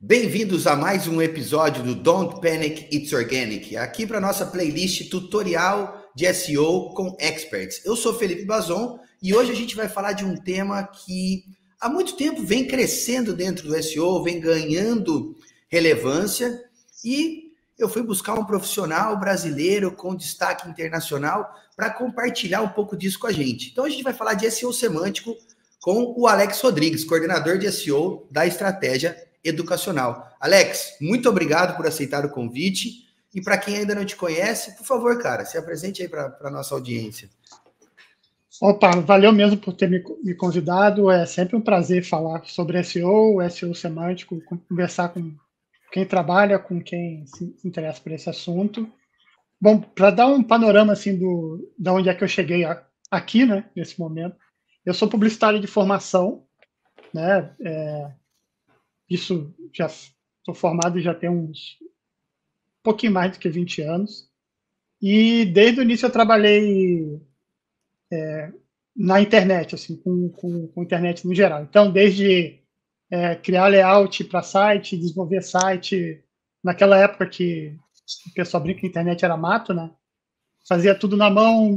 Bem-vindos a mais um episódio do Don't Panic, It's Organic, aqui para nossa playlist tutorial de SEO com experts. Eu sou Felipe Bazon e hoje a gente vai falar de um tema que há muito tempo vem crescendo dentro do SEO, vem ganhando relevância e eu fui buscar um profissional brasileiro com destaque internacional para compartilhar um pouco disso com a gente. Então a gente vai falar de SEO semântico com o Alex Rodrigues, coordenador de SEO da Estratégia Educacional. Alex, muito obrigado por aceitar o convite. E para quem ainda não te conhece, por favor, cara, se apresente aí para a nossa audiência. Opa, valeu mesmo por ter me convidado. É sempre um prazer falar sobre SEO, SEO semântico, conversar com quem trabalha, com quem se interessa por esse assunto. Bom, para dar um panorama assim da onde é que eu cheguei aqui, né, nesse momento, eu sou publicitário de formação, né? Isso já estou formado já tem um pouquinho mais do que 20 anos. E desde o início eu trabalhei na internet, assim, com internet no geral. Então, desde criar layout para site, desenvolver site, naquela época que o pessoal brinca que a internet era mato, né? Fazia tudo na mão,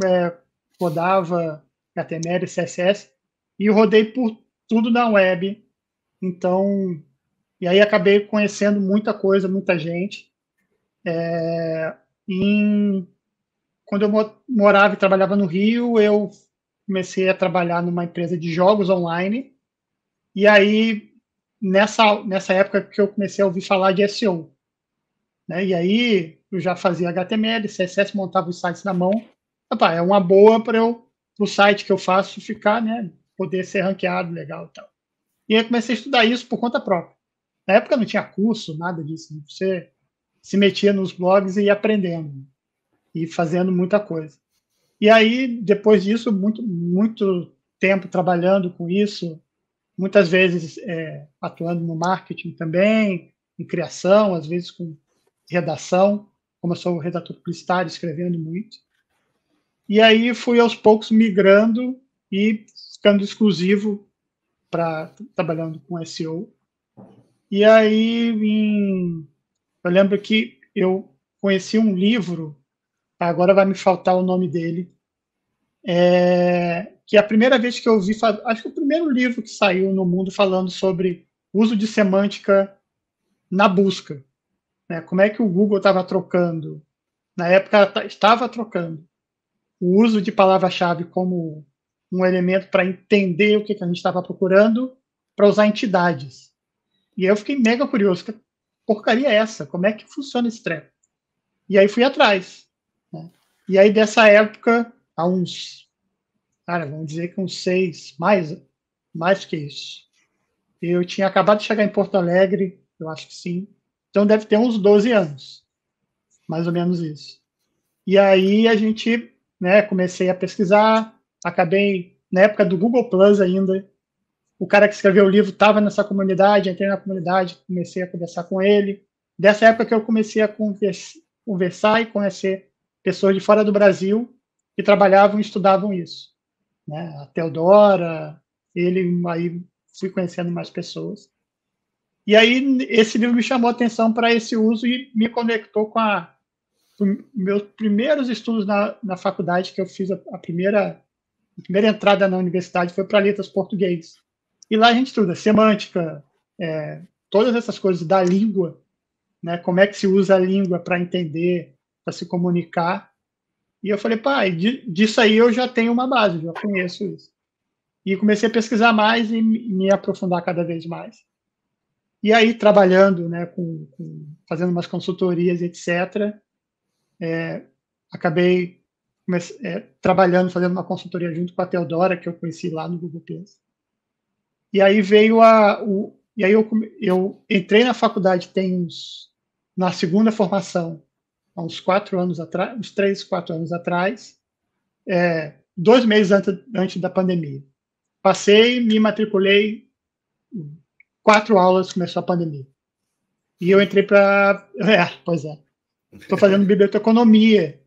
rodava HTML, CSS, e eu rodei por tudo na web. Então, e aí acabei conhecendo muita coisa, muita gente. Quando eu morava e trabalhava no Rio, eu comecei a trabalhar numa empresa de jogos online. E aí, nessa época que eu comecei a ouvir falar de SEO. Né? E aí, eu já fazia HTML, CSS, montava os sites na mão. Opa, é uma boa para o site que eu faço ficar, né? Poder ser ranqueado legal e tal. E aí, comecei a estudar isso por conta própria. Na época não tinha curso, nada disso. Você se metia nos blogs e ia aprendendo. E fazendo muita coisa. E aí, depois disso, muito tempo trabalhando com isso, muitas vezes atuando no marketing também, em criação, às vezes com redação, como eu sou redator publicitário, escrevendo muito. E aí fui aos poucos migrando e ficando exclusivo para trabalhando com SEO. E aí, eu lembro que eu conheci um livro, agora vai me faltar o nome dele, que a primeira vez que eu vi, acho que o primeiro livro que saiu no mundo falando sobre uso de semântica na busca, né? Como é que o Google estava trocando, na época estava trocando o uso de palavra-chave como um elemento para entender o que a gente estava procurando, para usar entidades. E aí eu fiquei mega curioso, que porcaria é essa? Como é que funciona esse treco? E aí fui atrás. Né? E aí dessa época, há uns, cara, vamos dizer que uns 6, mais que isso. Eu tinha acabado de chegar em Porto Alegre, eu acho que sim. Então deve ter uns 12 anos, mais ou menos isso. E aí a gente, né, comecei a pesquisar, acabei, na época do Google Plus ainda, o cara que escreveu o livro estava nessa comunidade, entrei na comunidade, comecei a conversar com ele. Dessa época que eu comecei a conversar e conhecer pessoas de fora do Brasil que trabalhavam e estudavam isso. Né? A Teodora, aí fui conhecendo mais pessoas. E aí esse livro me chamou a atenção para esse uso e me conectou com meus primeiros estudos na faculdade, que eu fiz a primeira entrada na universidade foi para letras português. E lá a gente estuda semântica, todas essas coisas da língua, né? Como é que se usa a língua para entender, para se comunicar. E eu falei, pai, disso aí eu já tenho uma base, já conheço isso. E comecei a pesquisar mais e me aprofundar cada vez mais. E aí, trabalhando, né, fazendo umas consultorias, etc., acabei trabalhando, fazendo uma consultoria junto com a Teodora, que eu conheci lá no Google Plus. E aí veio e aí eu entrei na faculdade na segunda formação, há uns 4 anos atrás, uns 3, 4 anos atrás, 2 meses antes da pandemia. Passei, me matriculei, 4 aulas, começou a pandemia. E eu entrei para... pois é. Estou fazendo biblioteconomia,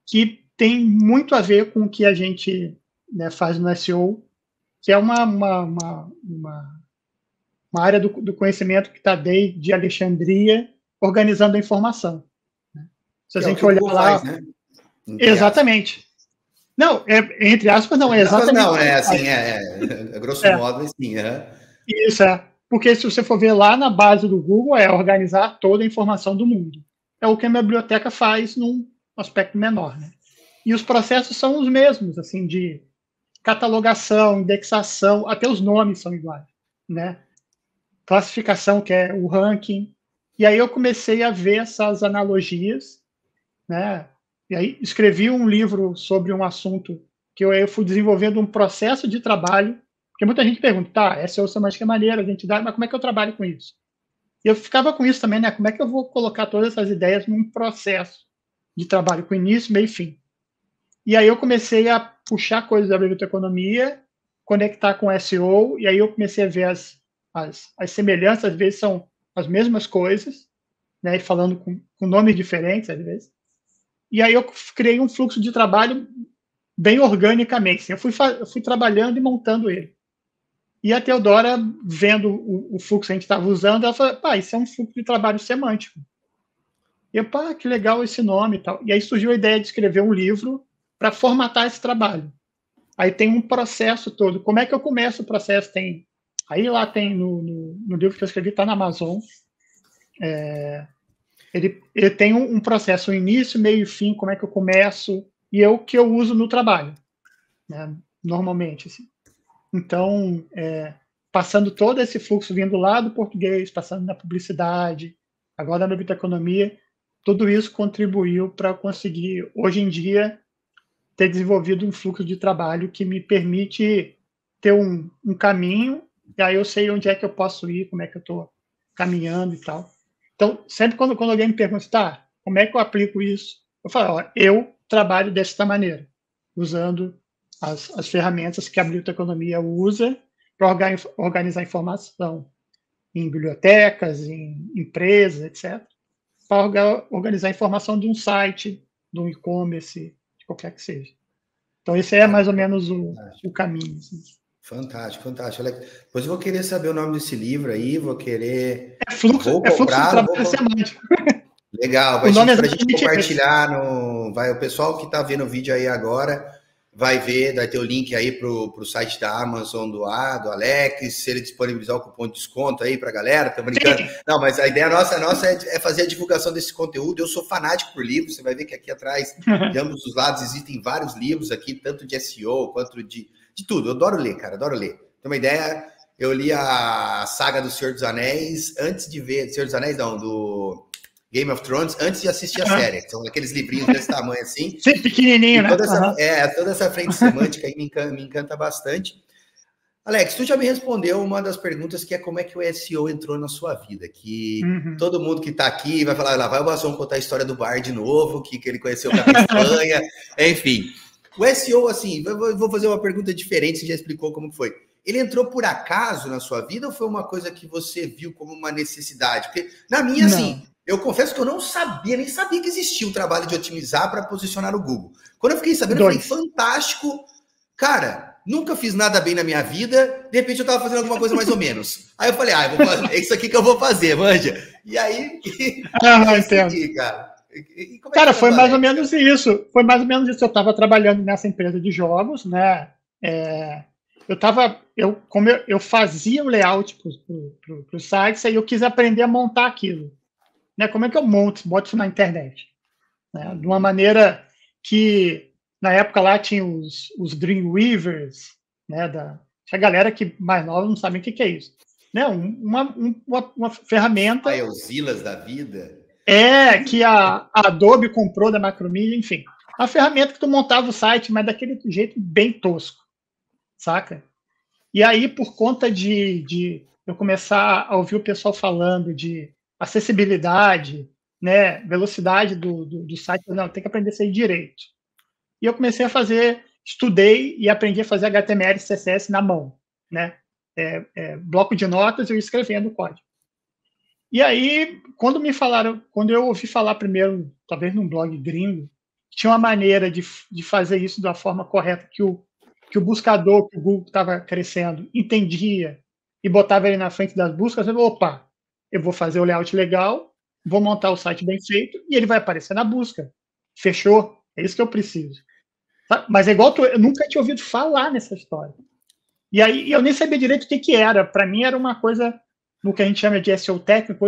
que tem muito a ver com o que a gente, né, faz no SEO, que é uma área do conhecimento que está desde Alexandria organizando a informação. Se a gente olhar lá... faz, né? Exatamente. Não, entre aspas, não, é exatamente. Não, assim, grosso modo, assim. Isso, porque se você for ver lá na base do Google, é organizar toda a informação do mundo. É o que a biblioteca faz num aspecto menor, né? E os processos são os mesmos, assim, de catalogação, indexação, até os nomes são iguais, né? Classificação, que é o ranking. E aí eu comecei a ver essas analogias, né? E aí escrevi um livro sobre um assunto que eu fui desenvolvendo um processo de trabalho, porque muita gente pergunta, tá, SEO semântica é maneira, identidade, mas como é que eu trabalho com isso? E eu ficava com isso também, né? Como é que eu vou colocar todas essas ideias num processo de trabalho com início, meio e fim? E aí eu comecei a puxar coisas da biblioteconomia, conectar com SEO, e aí eu comecei a ver as semelhanças, às vezes são as mesmas coisas, né? Falando com nomes diferentes, às vezes. E aí eu criei um fluxo de trabalho bem organicamente. Assim, eu fui trabalhando e montando ele. E a Teodora, vendo o fluxo que a gente estava usando, ela falou, pá, isso é um fluxo de trabalho semântico. E eu, pá, que legal esse nome e tal. E aí surgiu a ideia de escrever um livro para formatar esse trabalho. Aí tem um processo todo. Como é que eu começo o processo? Aí lá tem no livro que eu escrevi, está na Amazon. Ele tem um processo, um início, meio e fim, como é que eu começo, e é o que eu uso no trabalho, né, normalmente. Assim. Então, passando todo esse fluxo vindo lá do português, passando na publicidade, agora na biblioteconomia, tudo isso contribuiu para conseguir, hoje em dia, ter desenvolvido um fluxo de trabalho que me permite ter um caminho, e aí eu sei onde é que eu posso ir, como é que eu estou caminhando e tal. Então, sempre quando alguém me pergunta, tá, como é que eu aplico isso? Eu falo, ó, eu trabalho desta maneira, usando as ferramentas que a biblioteconomia usa para organizar informação em bibliotecas, em empresas, etc., para organizar a informação de um site, de um e-commerce, de qualquer que seja. Então, esse é mais ou menos o caminho. Assim. Fantástico, fantástico. Depois eu vou querer saber o nome desse livro aí, vou querer... fluxo de trabalho semântico. Legal, vai para a gente compartilhar o pessoal que está vendo o vídeo aí agora vai ter o link aí para o site da Amazon do Alex, se ele disponibilizar o cupom de desconto aí para a galera, tá brincando? Não, mas a ideia nossa é fazer a divulgação desse conteúdo. Eu sou fanático por livros, você vai ver que aqui atrás, de ambos os lados, existem vários livros aqui, tanto de SEO quanto de tudo. Eu adoro ler, cara, adoro ler. Tem uma ideia, eu li a saga do Senhor dos Anéis antes de ver, Senhor dos Anéis não, do Game of Thrones, antes de assistir a série. São aqueles livrinhos desse tamanho assim. Sempre pequenininho, né? Toda essa frente semântica aí me encanta bastante. Alex, tu já me respondeu uma das perguntas, que é como é que o SEO entrou na sua vida, que todo mundo que está aqui vai falar, lá vai o Bazon contar a história do bar de novo, que ele conheceu na Espanha, enfim. O SEO, assim, vou fazer uma pergunta diferente, você já explicou como foi. Ele entrou por acaso na sua vida ou foi uma coisa que você viu como uma necessidade? Porque na minha, assim, eu confesso que eu não sabia, nem sabia que existia o trabalho de otimizar para posicionar o Google. Quando eu fiquei sabendo, eu falei, fantástico. Cara, nunca fiz nada bem na minha vida, de repente eu estava fazendo alguma coisa mais ou menos. Aí eu falei, eu vou fazer, é isso aqui que eu vou fazer, manja. E aí, entendi, cara. Cara, foi mais ou menos isso. Foi mais ou menos isso. Eu estava trabalhando nessa empresa de jogos, né? Eu fazia o layout para o site, aí eu quis aprender a montar aquilo. Né? Como é que eu boto isso na internet? Né? De uma maneira que, na época lá, tinha os Dreamweavers, né? A galera que mais nova não sabe o que é isso. Né? Uma ferramenta... FileZillas da vida. Que a Adobe comprou da Macromedia, enfim. A ferramenta que tu montava o site, mas daquele jeito bem tosco, saca? E aí, por conta de eu começar a ouvir o pessoal falando de acessibilidade, né, velocidade do site, não, tem que aprender isso aí direito. E eu comecei a estudei e aprendi a fazer HTML e CSS na mão, né? Bloco de notas, eu escrevendo o código. E aí, quando eu ouvi falar primeiro, talvez num blog gringo, tinha uma maneira de fazer isso da forma correta, que o buscador, que o Google estava crescendo, entendia e botava ele na frente das buscas, eu falei, opa, eu vou fazer o layout legal, vou montar o site bem feito e ele vai aparecer na busca. Fechou? É isso que eu preciso. Mas é igual, eu nunca tinha ouvido falar nessa história. E aí eu nem sabia direito o que era. Para mim era uma coisa, no que a gente chama de SEO técnico,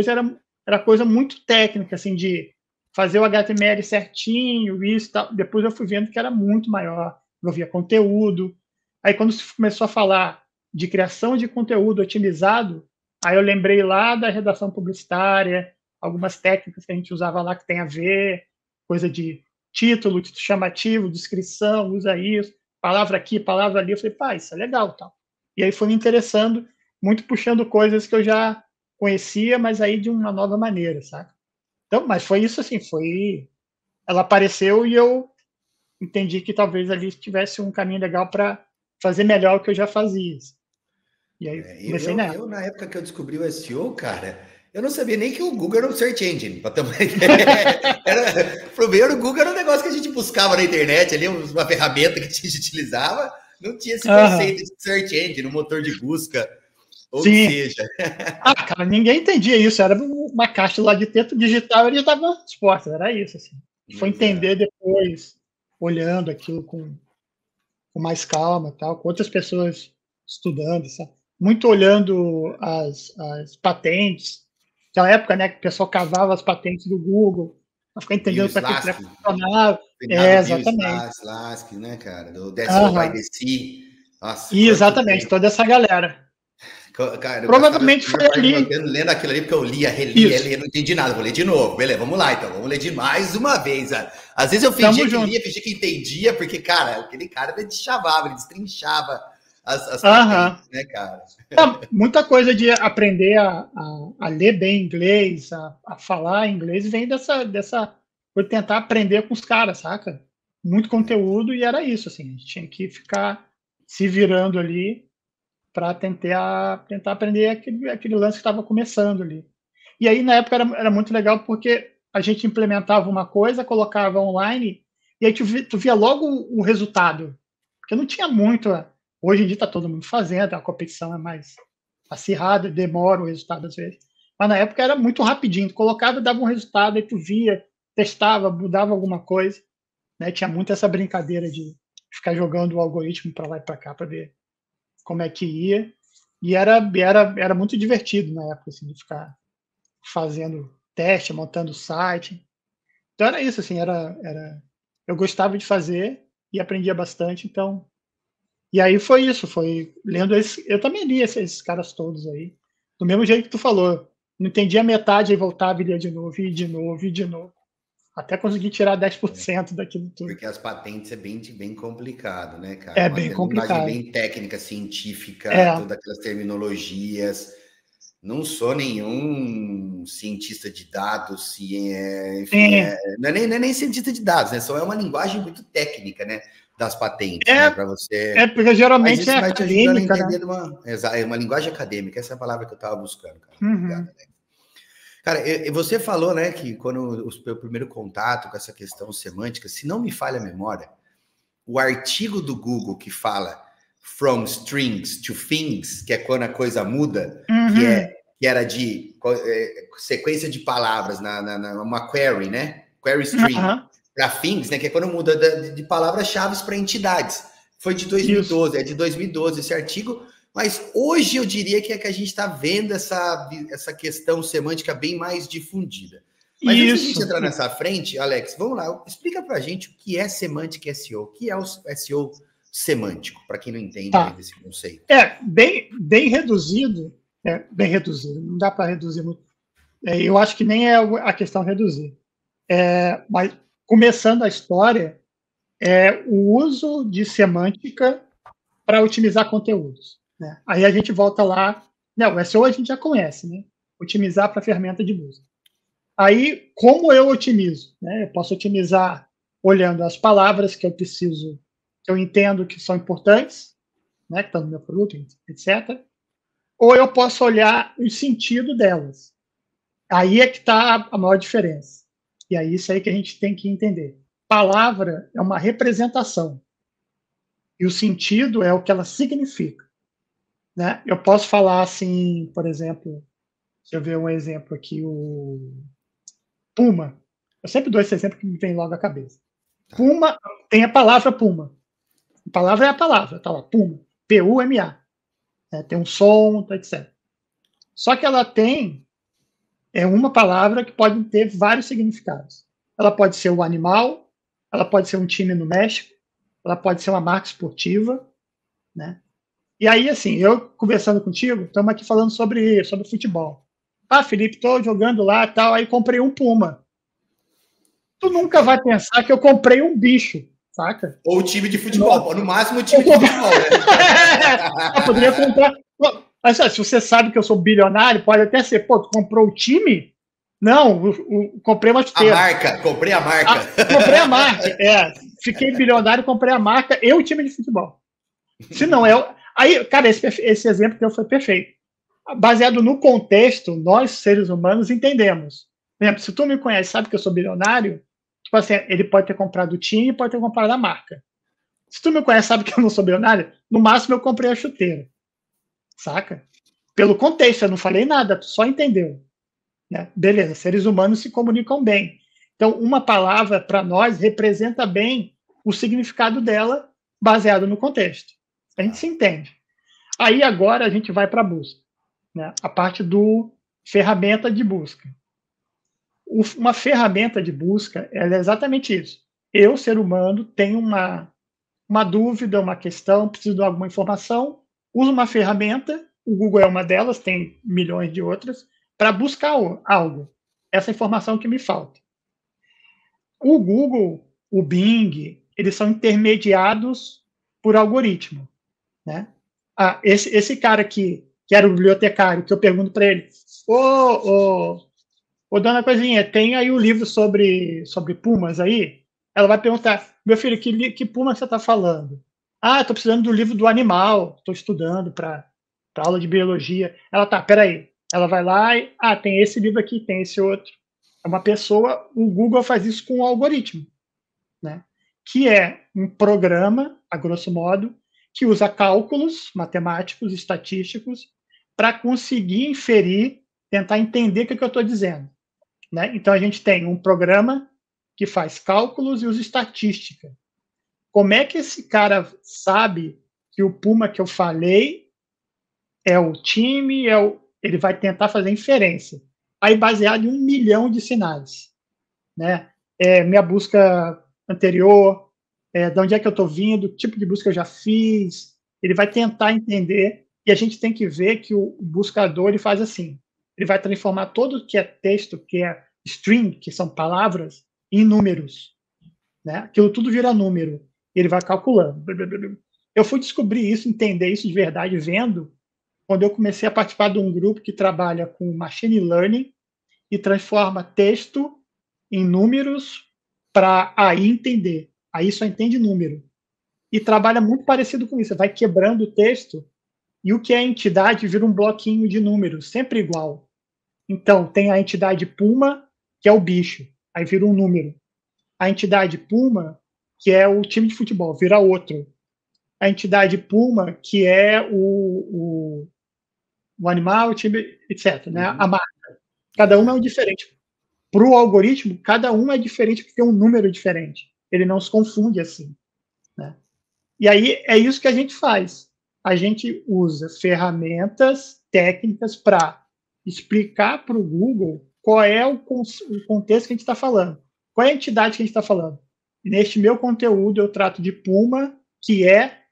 era coisa muito técnica, assim, de fazer o HTML certinho, isso e tal. Depois eu fui vendo que era muito maior, envolvia conteúdo. Aí quando se começou a falar de criação de conteúdo otimizado, aí eu lembrei lá da redação publicitária, algumas técnicas que a gente usava lá que tem a ver, coisa de título chamativo, descrição, usa isso, palavra aqui, palavra ali. Eu falei, pá, isso é legal, tal. E aí foi me interessando, muito puxando coisas que eu já conhecia, mas aí de uma nova maneira, sabe? Então, mas foi isso, assim, ela apareceu e eu entendi que talvez ali tivesse um caminho legal para fazer melhor o que eu já fazia. E aí comecei nela. Eu, na época que eu descobri o SEO, cara, eu não sabia nem que o Google era um search engine, para ter uma ideia. Primeiro, o Google era um negócio que a gente buscava na internet, ali, uma ferramenta que a gente utilizava, não tinha esse conceito de search engine, um motor de busca, ou Sim. seja. Cara, ninguém entendia isso, era uma caixa lá de texto digital, ele estava exposto, era isso, assim. Foi entender depois, olhando aquilo com mais calma, tal, com outras pessoas estudando, sabe? Muito olhando as patentes. Naquela época, né, que o pessoal cavava as patentes do Google, para ficar entendendo para que funcionava. Exatamente. Slask, né, cara? Do SEO by the Sea. Nossa, exatamente, toda essa galera. Cara, provavelmente foi ali. Lendo aquilo ali, porque eu relia, não entendi nada. Vou ler de novo. Beleza, vamos lá então. Vamos ler de mais uma vez. Às vezes eu fingia que lia, fingia que entendia, porque, cara, aquele cara ele deschavava, ele destrinchava as patentes, né, cara? Muita coisa de aprender a ler bem inglês, a falar inglês, vem dessa por tentar aprender com os caras, saca? Muito conteúdo e era isso, assim. A gente tinha que ficar se virando ali para tentar aprender aquele lance que estava começando ali. E aí, na época, era muito legal porque a gente implementava uma coisa, colocava online, e aí tu via logo o resultado. Porque não tinha muito. Hoje em dia está todo mundo fazendo, a competição é mais acirrada, demora o resultado às vezes. Mas na época era muito rapidinho. Tu colocava, dava um resultado, aí tu via, testava, mudava alguma coisa. Né? Tinha muito essa brincadeira de ficar jogando o algoritmo para lá e para cá para ver como é que ia. E era muito divertido na época, assim, de ficar fazendo teste, montando site. Então era isso, assim, eu gostava de fazer e aprendia bastante, então. E aí foi isso, foi lendo eu também li esses caras todos aí, do mesmo jeito que tu falou. Não entendia metade, aí voltava e lia de novo, e de novo, e de novo. Até conseguir tirar 10% daquilo tudo. Porque as patentes é bem complicado, né, cara? É bem complicado. Bem técnica, científica, todas aquelas terminologias. Não sou nenhum cientista de dados, enfim, não é nem cientista de dados, né? Só é uma linguagem muito técnica, né? Das patentes, né? Para você. Porque geralmente isso vai te ajudando a entender uma linguagem acadêmica. Essa é a palavra que eu estava buscando, cara. Obrigado, né? Cara, você falou, né, que quando o meu primeiro contato com essa questão semântica, se não me falha a memória, o artigo do Google que fala from strings to things, que é quando a coisa muda, que era de sequência de palavras uma query, né? Query string, para things, né? Que é quando muda de palavras-chave para entidades. Foi de 2012, é de 2012 esse artigo. Mas hoje eu diria que é que a gente está vendo essa questão semântica bem mais difundida. Mas antes de a gente entrar nessa frente, Alex, vamos lá, explica para a gente o que é semântica SEO. O que é o SEO semântico, para quem não entende desse conceito. Bem reduzido, não dá para reduzir muito. Eu acho que nem é a questão reduzir. Mas, começando a história, é o uso de semântica para otimizar conteúdos. Né? Aí a gente volta lá. Não, o SEO a gente já conhece, né? Otimizar para ferramenta de busca. Aí, como eu otimizo? Né? Eu posso otimizar olhando as palavras que eu preciso, que eu entendo que são importantes, né? Que estão no meu produto, etc. Ou eu posso olhar o sentido delas. Aí é que está a maior diferença. E aí isso aí que a gente tem que entender. Palavra é uma representação. E o sentido é o que ela significa. né? Eu posso falar assim, por exemplo, deixa eu ver um exemplo aqui, o Puma. Eu sempre dou esse exemplo que me vem logo à cabeça. Puma, tem a palavra Puma. A palavra é a palavra, tá lá, Puma. P-U-M-A. Né? Tem um som, etc. Só que ela tem uma palavra que pode ter vários significados. Ela pode ser o animal, ela pode ser um time no México, ela pode ser uma marca esportiva, né? E aí, assim, eu conversando contigo, estamos aqui falando sobre futebol. Ah, Felipe, estou jogando lá e tal, aí comprei um Puma. Tu nunca vai pensar que eu comprei um bicho, saca? Ou o time de futebol, no máximo o time de futebol, né? Eu poderia comprar. Mas se você sabe que eu sou bilionário, pode até ser, pô, tu comprou o time? Não, comprei uma chuteira. A marca, comprei a marca. Comprei a marca, fiquei bilionário, comprei a marca e o time de futebol. Se não é. Aí, cara, esse exemplo que foi perfeito. Baseado no contexto, nós, seres humanos, entendemos. Por exemplo, se tu me conhece, sabe que eu sou bilionário, tipo assim, ele pode ter comprado o time, pode ter comprado a marca. Se tu me conhece, sabe que eu não sou bilionário, no máximo eu comprei a chuteira. Saca? Pelo contexto, eu não falei nada, tu só entendeu. Né? Beleza, seres humanos se comunicam bem. Então, uma palavra, para nós, representa bem o significado dela, baseado no contexto. A gente se entende. Aí, agora, a gente vai para a busca. Né? A parte do ferramenta de busca. Uma ferramenta de busca ela é exatamente isso. Eu, ser humano, tenho uma dúvida, uma questão, preciso de alguma informação, uso uma ferramenta, o Google é uma delas, tem milhões de outras, para buscar algo, essa informação que me falta. O Google, o Bing, eles são intermediados por algoritmo. Né? Esse cara aqui, que era o bibliotecário, que eu pergunto para ele, ô, dona Coisinha, tem aí o livro sobre pumas aí? Ela vai perguntar, meu filho, que puma você está falando? Ah, estou precisando do livro do animal, estou estudando para aula de biologia. Ela tá, peraí. Ela vai lá e, tem esse livro aqui, tem esse outro. É uma pessoa, o Google faz isso com um algoritmo, né? Que é um programa, a grosso modo, que usa cálculos matemáticos, estatísticos, para conseguir inferir, tentar entender o que eu estou dizendo. Né? Então, a gente tem um programa que faz cálculos e usa estatística. Como é que esse cara sabe que o Puma que eu falei é o time, ele vai tentar fazer inferência. Aí, baseado em 1 milhão de sinais. Né? Minha busca anterior, de onde é que eu estou vindo, tipo de busca eu já fiz. Ele vai tentar entender, e a gente tem que ver que o buscador ele faz assim. Ele vai transformar tudo que é texto, que é string, que são palavras, em números. Né? Aquilo tudo vira número. Ele vai calculando. Eu fui descobrir isso, entender isso de verdade, vendo, quando eu comecei a participar de um grupo que trabalha com machine learning e transforma texto em números para aí entender. Aí só entende número. E trabalha muito parecido com isso. Você vai quebrando o texto e o que é entidade vira um bloquinho de números, sempre igual. Então, tem a entidade Puma, que é o bicho, aí vira um número. A entidade Puma, que é o time de futebol, vira outro. A entidade Puma, que é o animal, o time, etc. Né? A marca. Cada uma é um diferente. Para o algoritmo, cada um é diferente porque tem um número diferente. Ele não se confunde assim. Né? E aí é isso que a gente faz. A gente usa ferramentas técnicas para explicar para o Google qual é o contexto que a gente está falando. Qual é a entidade que a gente está falando. Neste meu conteúdo, eu trato de Puma, que é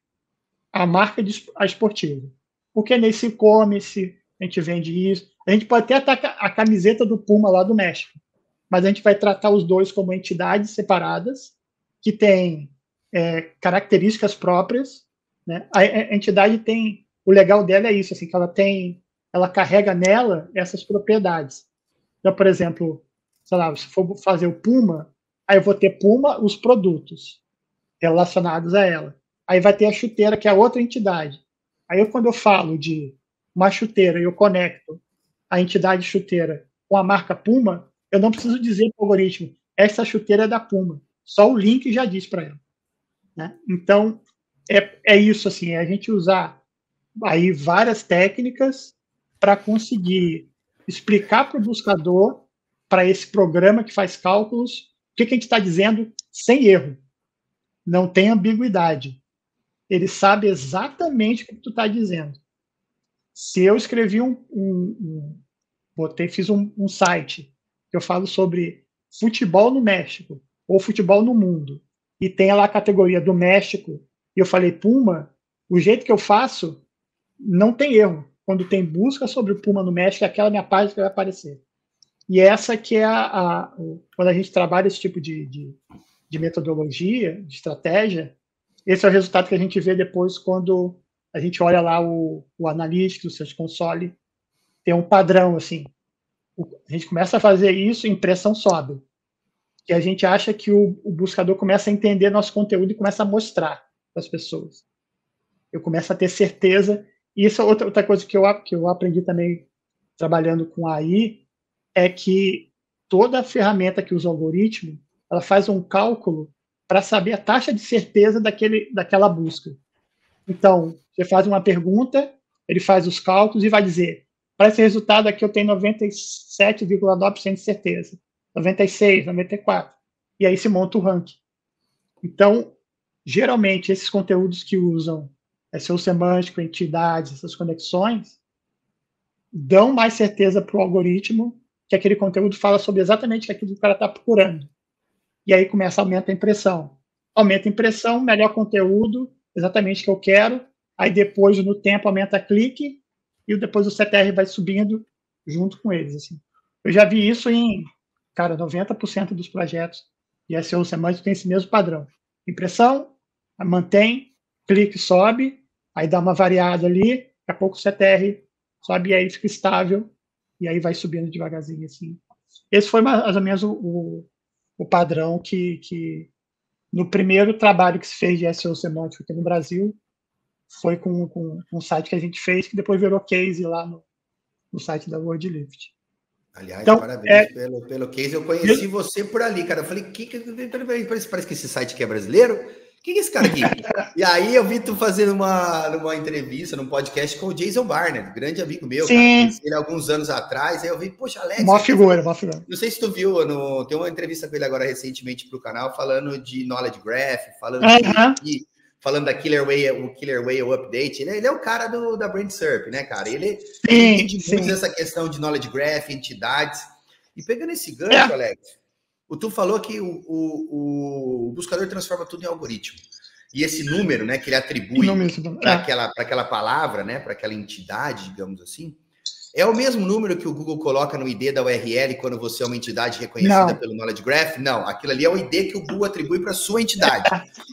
a marca esportiva. Porque nesse e-commerce a gente vende isso. A gente pode até atacar a camiseta do Puma lá do México, mas a gente vai tratar os dois como entidades separadas, que têm características próprias. Né? A entidade tem... O legal dela é isso, assim, que ela carrega nela essas propriedades. Então, por exemplo, sei lá, se for fazer o Puma, aí eu vou ter Puma, os produtos relacionados a ela. Aí vai ter a chuteira, que é outra entidade. Aí, quando eu falo de uma chuteira e eu conecto a entidade chuteira com a marca Puma, eu não preciso dizer para o algoritmo, essa chuteira é da Puma. Só o link já diz para ela. Né? Então, é isso, assim, é a gente usar aí várias técnicas para conseguir explicar para o buscador, para esse programa que faz cálculos, o que a gente está dizendo sem erro. Não tem ambiguidade. Ele sabe exatamente o que tu está dizendo. Se eu escrevi fiz um site que eu falo sobre futebol no México ou futebol no mundo, e tem lá a categoria do México, e eu falei Puma, o jeito que eu faço não tem erro. Quando tem busca sobre o Puma no México, é aquela minha página que vai aparecer. E essa que é quando a gente trabalha esse tipo de metodologia, de estratégia, esse é o resultado que a gente vê depois quando a gente olha lá o Analytics, o Search Console, tem um padrão, assim. A gente começa a fazer isso, a impressão sobe. Que a gente acha que o buscador começa a entender nosso conteúdo e começa a mostrar para as pessoas. Eu começo a ter certeza. E isso é outra coisa que eu aprendi também trabalhando com AI, é que toda ferramenta que usa o algoritmo, ela faz um cálculo para saber a taxa de certeza daquela busca. Então, você faz uma pergunta, ele faz os cálculos e vai dizer, para esse resultado aqui eu tenho 97,9% de certeza, 96, 94. E aí se monta o ranking. Então, geralmente, esses conteúdos que usam SEO semântico, entidades, essas conexões, dão mais certeza para o algoritmo que aquele conteúdo fala sobre exatamente aquilo que o cara está procurando. E aí começa a aumentar a impressão. Aumenta a impressão, melhor conteúdo, exatamente o que eu quero. Aí depois, no tempo, aumenta clique e depois o CTR vai subindo junto com eles. Assim. Eu já vi isso em, 90% dos projetos de SEO semântico tem esse mesmo padrão. Impressão, mantém, clique sobe, aí dá uma variada ali, daqui a pouco o CTR sobe e aí fica estável e aí vai subindo devagarzinho assim. Esse foi mais ou menos o padrão que no primeiro trabalho que se fez de SEO semântico aqui no Brasil foi com um site que a gente fez, que depois virou case lá no site da WordLift. Aliás, então, parabéns pelo case. Eu conheci você por ali, cara. Eu falei, parece que esse site aqui é brasileiro. Quem é esse cara aqui? E aí eu vi tu fazendo numa entrevista, num podcast com o Jason Barnett, grande amigo meu, cara. Conheci ele alguns anos atrás. Aí eu vi, poxa, Alex. Uma figura. Não sei se tu viu, tem uma entrevista com ele agora recentemente pro canal, falando de Knowledge Graph, falando da Killer Whale Update. Ele é o cara da BrandSerp, né, cara? Ele entende muito dessa questão de Knowledge Graph, entidades. E pegando esse gancho, Alex, tu falou que o buscador transforma tudo em algoritmo. E esse número, né, que ele atribui para aquela palavra, né, para aquela entidade, digamos assim, é o mesmo número que o Google coloca no ID da URL quando você é uma entidade reconhecida pelo Knowledge Graph? Não, aquilo ali é o ID que o Google atribui para a sua entidade.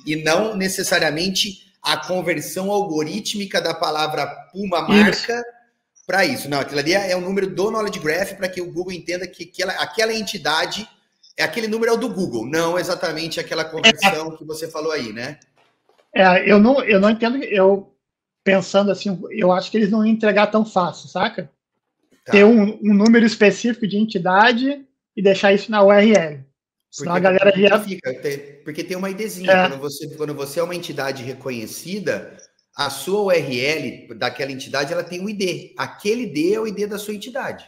E não necessariamente a conversão algorítmica da palavra Puma marca para isso. Não, aquilo ali é o número do Knowledge Graph para que o Google entenda que aquela entidade, aquele número é o do Google, não exatamente aquela conversão que você falou aí, né? Eu não entendo, pensando assim, eu acho que eles não iam entregar tão fácil, saca? Ter um número específico de entidade e deixar isso na URL. Senão a galera porque tem uma IDzinha. Quando você é uma entidade reconhecida, a sua URL daquela entidade ela tem um ID. Aquele ID é o ID da sua entidade.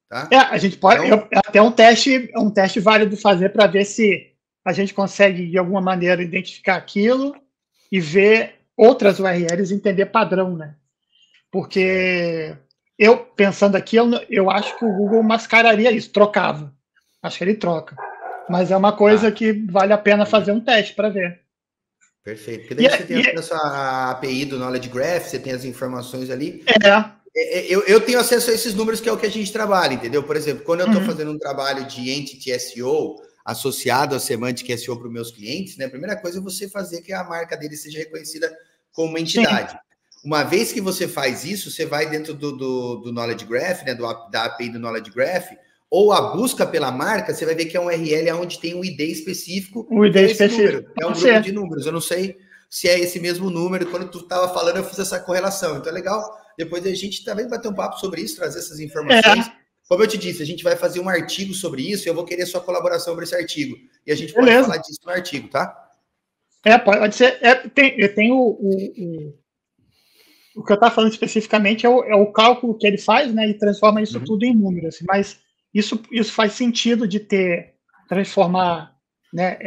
Tá? A gente pode. Até um teste válido fazer para ver se a gente consegue, de alguma maneira, identificar aquilo e ver outras URLs e entender padrão, né? Porque eu, pensando aqui, eu acho que o Google mascararia isso, trocava. Acho que ele troca. Mas é uma coisa que vale a pena fazer um teste para ver. Perfeito. Porque daí você tem acesso à API do Knowledge Graph, você tem as informações ali. Eu tenho acesso a esses números, que é o que a gente trabalha, entendeu? Por exemplo, quando eu estou fazendo um trabalho de Entity SEO associado a Semantic SEO para os meus clientes, né? A primeira coisa é você fazer que a marca dele seja reconhecida como uma entidade. Sim. Uma vez que você faz isso, você vai dentro do Knowledge Graph, né, da API do Knowledge Graph, ou a busca pela marca, você vai ver que é um URL onde tem um ID específico. Um ID específico. Número. É um grupo de números. Eu não sei se é esse mesmo número. Quando tu estava falando, eu fiz essa correlação. Então é legal. Depois a gente também bater um papo sobre isso, trazer essas informações. Como eu te disse, a gente vai fazer um artigo sobre isso e eu vou querer sua colaboração sobre esse artigo. E a gente pode falar disso no artigo, tá? Pode ser. Eu tenho o que eu estava falando especificamente é o cálculo que ele faz, né, e transforma isso tudo em números. Assim, mas isso faz sentido de transformar, né,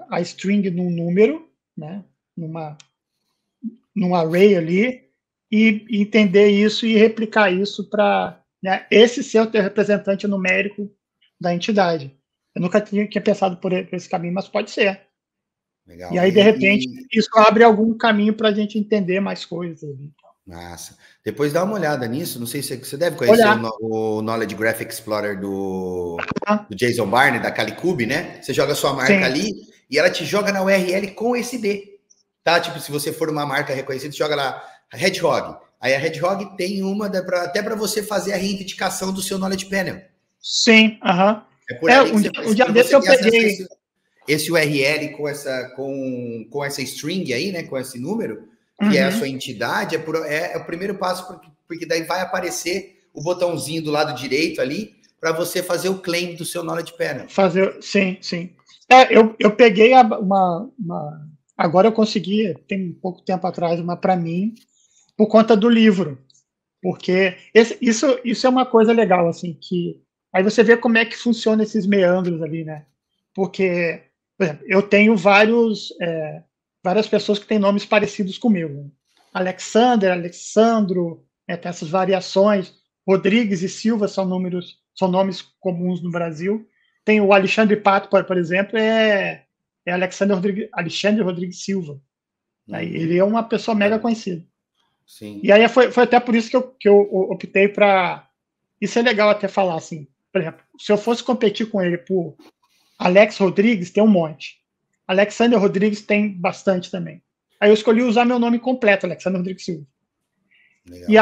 a string num número, né, num array ali, e entender isso e replicar isso para, né, esse ser o teu representante numérico da entidade. Eu nunca tinha pensado por esse caminho, mas pode ser. Legal. E aí, de repente, isso abre algum caminho para a gente entender mais coisas ali. Massa. Depois dá uma olhada nisso. Não sei se você deve conhecer o Knowledge Graph Explorer do Jason Barney, da Calicube, né? Você joga a sua marca ali e ela te joga na URL com esse D. Tá? Tipo, se você for uma marca reconhecida, você joga lá Hedgehog. Aí a Hedgehog tem uma até para você fazer a reivindicação do seu Knowledge Panel. Sim, aham. É por ali que um dia desse eu peguei esse URL com essa string aí, né? Com esse número, que é a sua entidade, é o primeiro passo, porque daí vai aparecer o botãozinho do lado direito ali para você fazer o claim do seu Knowledge Panel. Sim. Eu peguei agora eu consegui, tem pouco tempo atrás, uma para mim, por conta do livro. Porque isso é uma coisa legal, assim, que aí você vê como é que funciona esses meandros ali, né? Porque, por exemplo, eu tenho várias pessoas que têm nomes parecidos comigo. Alexander, Alexandro, tem essas variações. Rodrigues e Silva são nomes comuns no Brasil. Tem o Alexandre Pato, por exemplo, é Alexandre Rodrigues Silva. Ele é uma pessoa mega conhecida. Sim. E aí foi até por isso que eu optei para... Isso é legal até falar, assim. Por exemplo, se eu fosse competir com ele por Alex Rodrigues, tem um monte. Alexander Rodrigues tem bastante também. Aí eu escolhi usar meu nome completo, Alexander Rodrigues Silva. Legal. E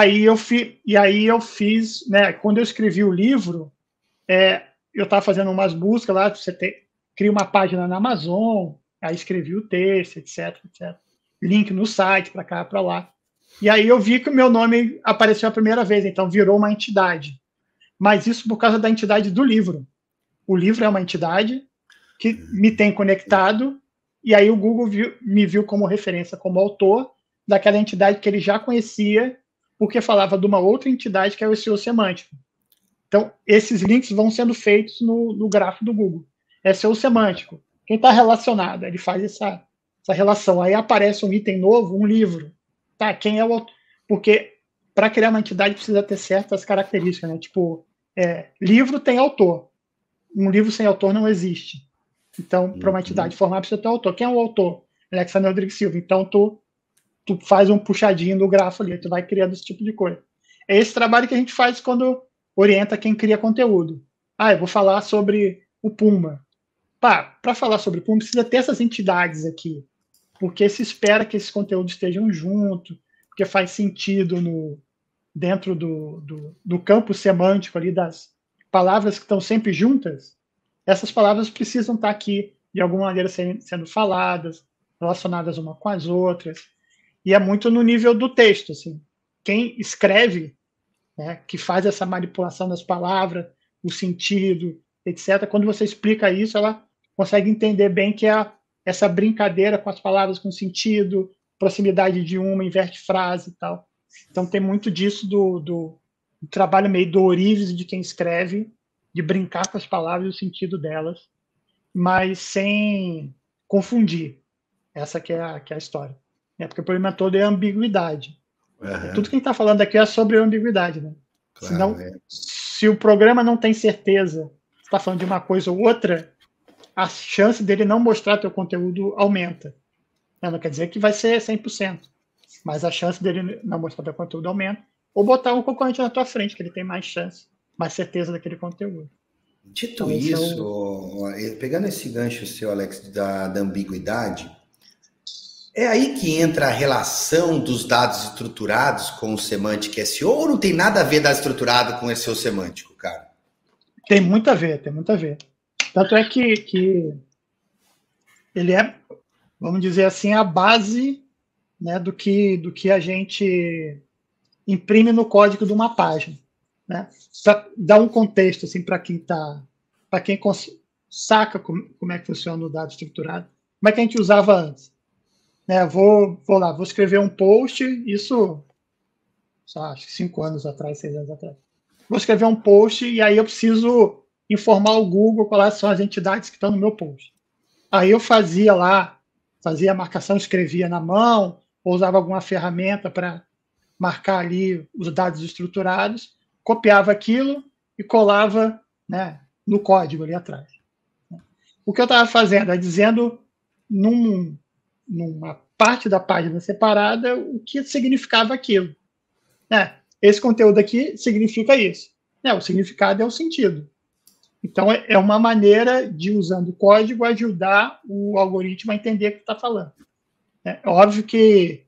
aí eu fiz, né? Quando eu escrevi o livro, eu estava fazendo umas buscas lá, cria uma página na Amazon, aí escrevi o texto, etc. Link no site, para cá, para lá. E aí eu vi que o meu nome apareceu a primeira vez, então virou uma entidade. Mas isso por causa da entidade do livro. O livro é uma entidade que me tem conectado, e aí o Google me viu como referência, como autor daquela entidade que ele já conhecia, porque falava de uma outra entidade que é o SEO semântico. Então, esses links vão sendo feitos no grafo do Google. SEO semântico. Quem está relacionado, ele faz essa relação. Aí aparece um item novo, um livro. Tá, quem é o autor? Porque para criar uma entidade precisa ter certas características, né? Tipo, livro tem autor. Um livro sem autor não existe. Então, para uma entidade formar, precisa ter autor. Quem é o autor? Alexander Rodrigues Silva. Então, tu faz um puxadinho no grafo ali, tu vai criando esse tipo de coisa. É esse trabalho que a gente faz quando orienta quem cria conteúdo. Eu vou falar sobre o Puma. Para falar sobre o Puma, precisa ter essas entidades aqui, porque se espera que esses conteúdos estejam juntos, porque faz sentido dentro do campo semântico ali das palavras que estão sempre juntas. Essas palavras precisam estar aqui, de alguma maneira, sendo faladas, relacionadas uma com as outras. E é muito no nível do texto. Assim. Quem escreve, né, que faz essa manipulação das palavras, o sentido, etc., quando você explica isso, ela consegue entender bem que essa brincadeira com as palavras, com sentido, proximidade de uma, inverte frase e tal. Então, tem muito disso do trabalho meio do ourives de quem escreve, de brincar com as palavras e o sentido delas, mas sem confundir. Essa que é a história. Porque o problema todo é a ambiguidade. Tudo que a gente está falando aqui é sobre ambiguidade. Né? Claro, senão, se o programa não tem certeza se está falando de uma coisa ou outra, a chance dele não mostrar teu conteúdo aumenta. Não quer dizer que vai ser 100%, mas a chance dele não mostrar teu conteúdo aumenta, ou botar um concorrente na tua frente, que ele tem mais chance, mais certeza daquele conteúdo. Dito então, isso, pegando esse gancho seu, Alex, da ambiguidade, é aí que entra a relação dos dados estruturados com o Semantic SEO, ou não tem nada a ver dado estruturado com SEO semântico, cara? Tem muito a ver. Tanto é que ele é, vamos dizer assim, a base, né, do que a gente imprime no código de uma página. Né? Para dar um contexto assim, para quem saca como é que funciona o dado estruturado, como é que a gente usava antes. Vou escrever um post, isso acho que 5 anos atrás, 6 anos atrás. Vou escrever um post e aí eu preciso informar o Google quais são as entidades que estão no meu post. Aí eu fazia a marcação, escrevia na mão, ou usava alguma ferramenta para marcar ali os dados estruturados, copiava aquilo e colava, né, no código ali atrás. O que eu estava fazendo é dizendo numa parte da página separada o que significava aquilo. Esse conteúdo aqui significa isso. O significado é o sentido. Então, é uma maneira de, usando o código, ajudar o algoritmo a entender o que está falando. É óbvio que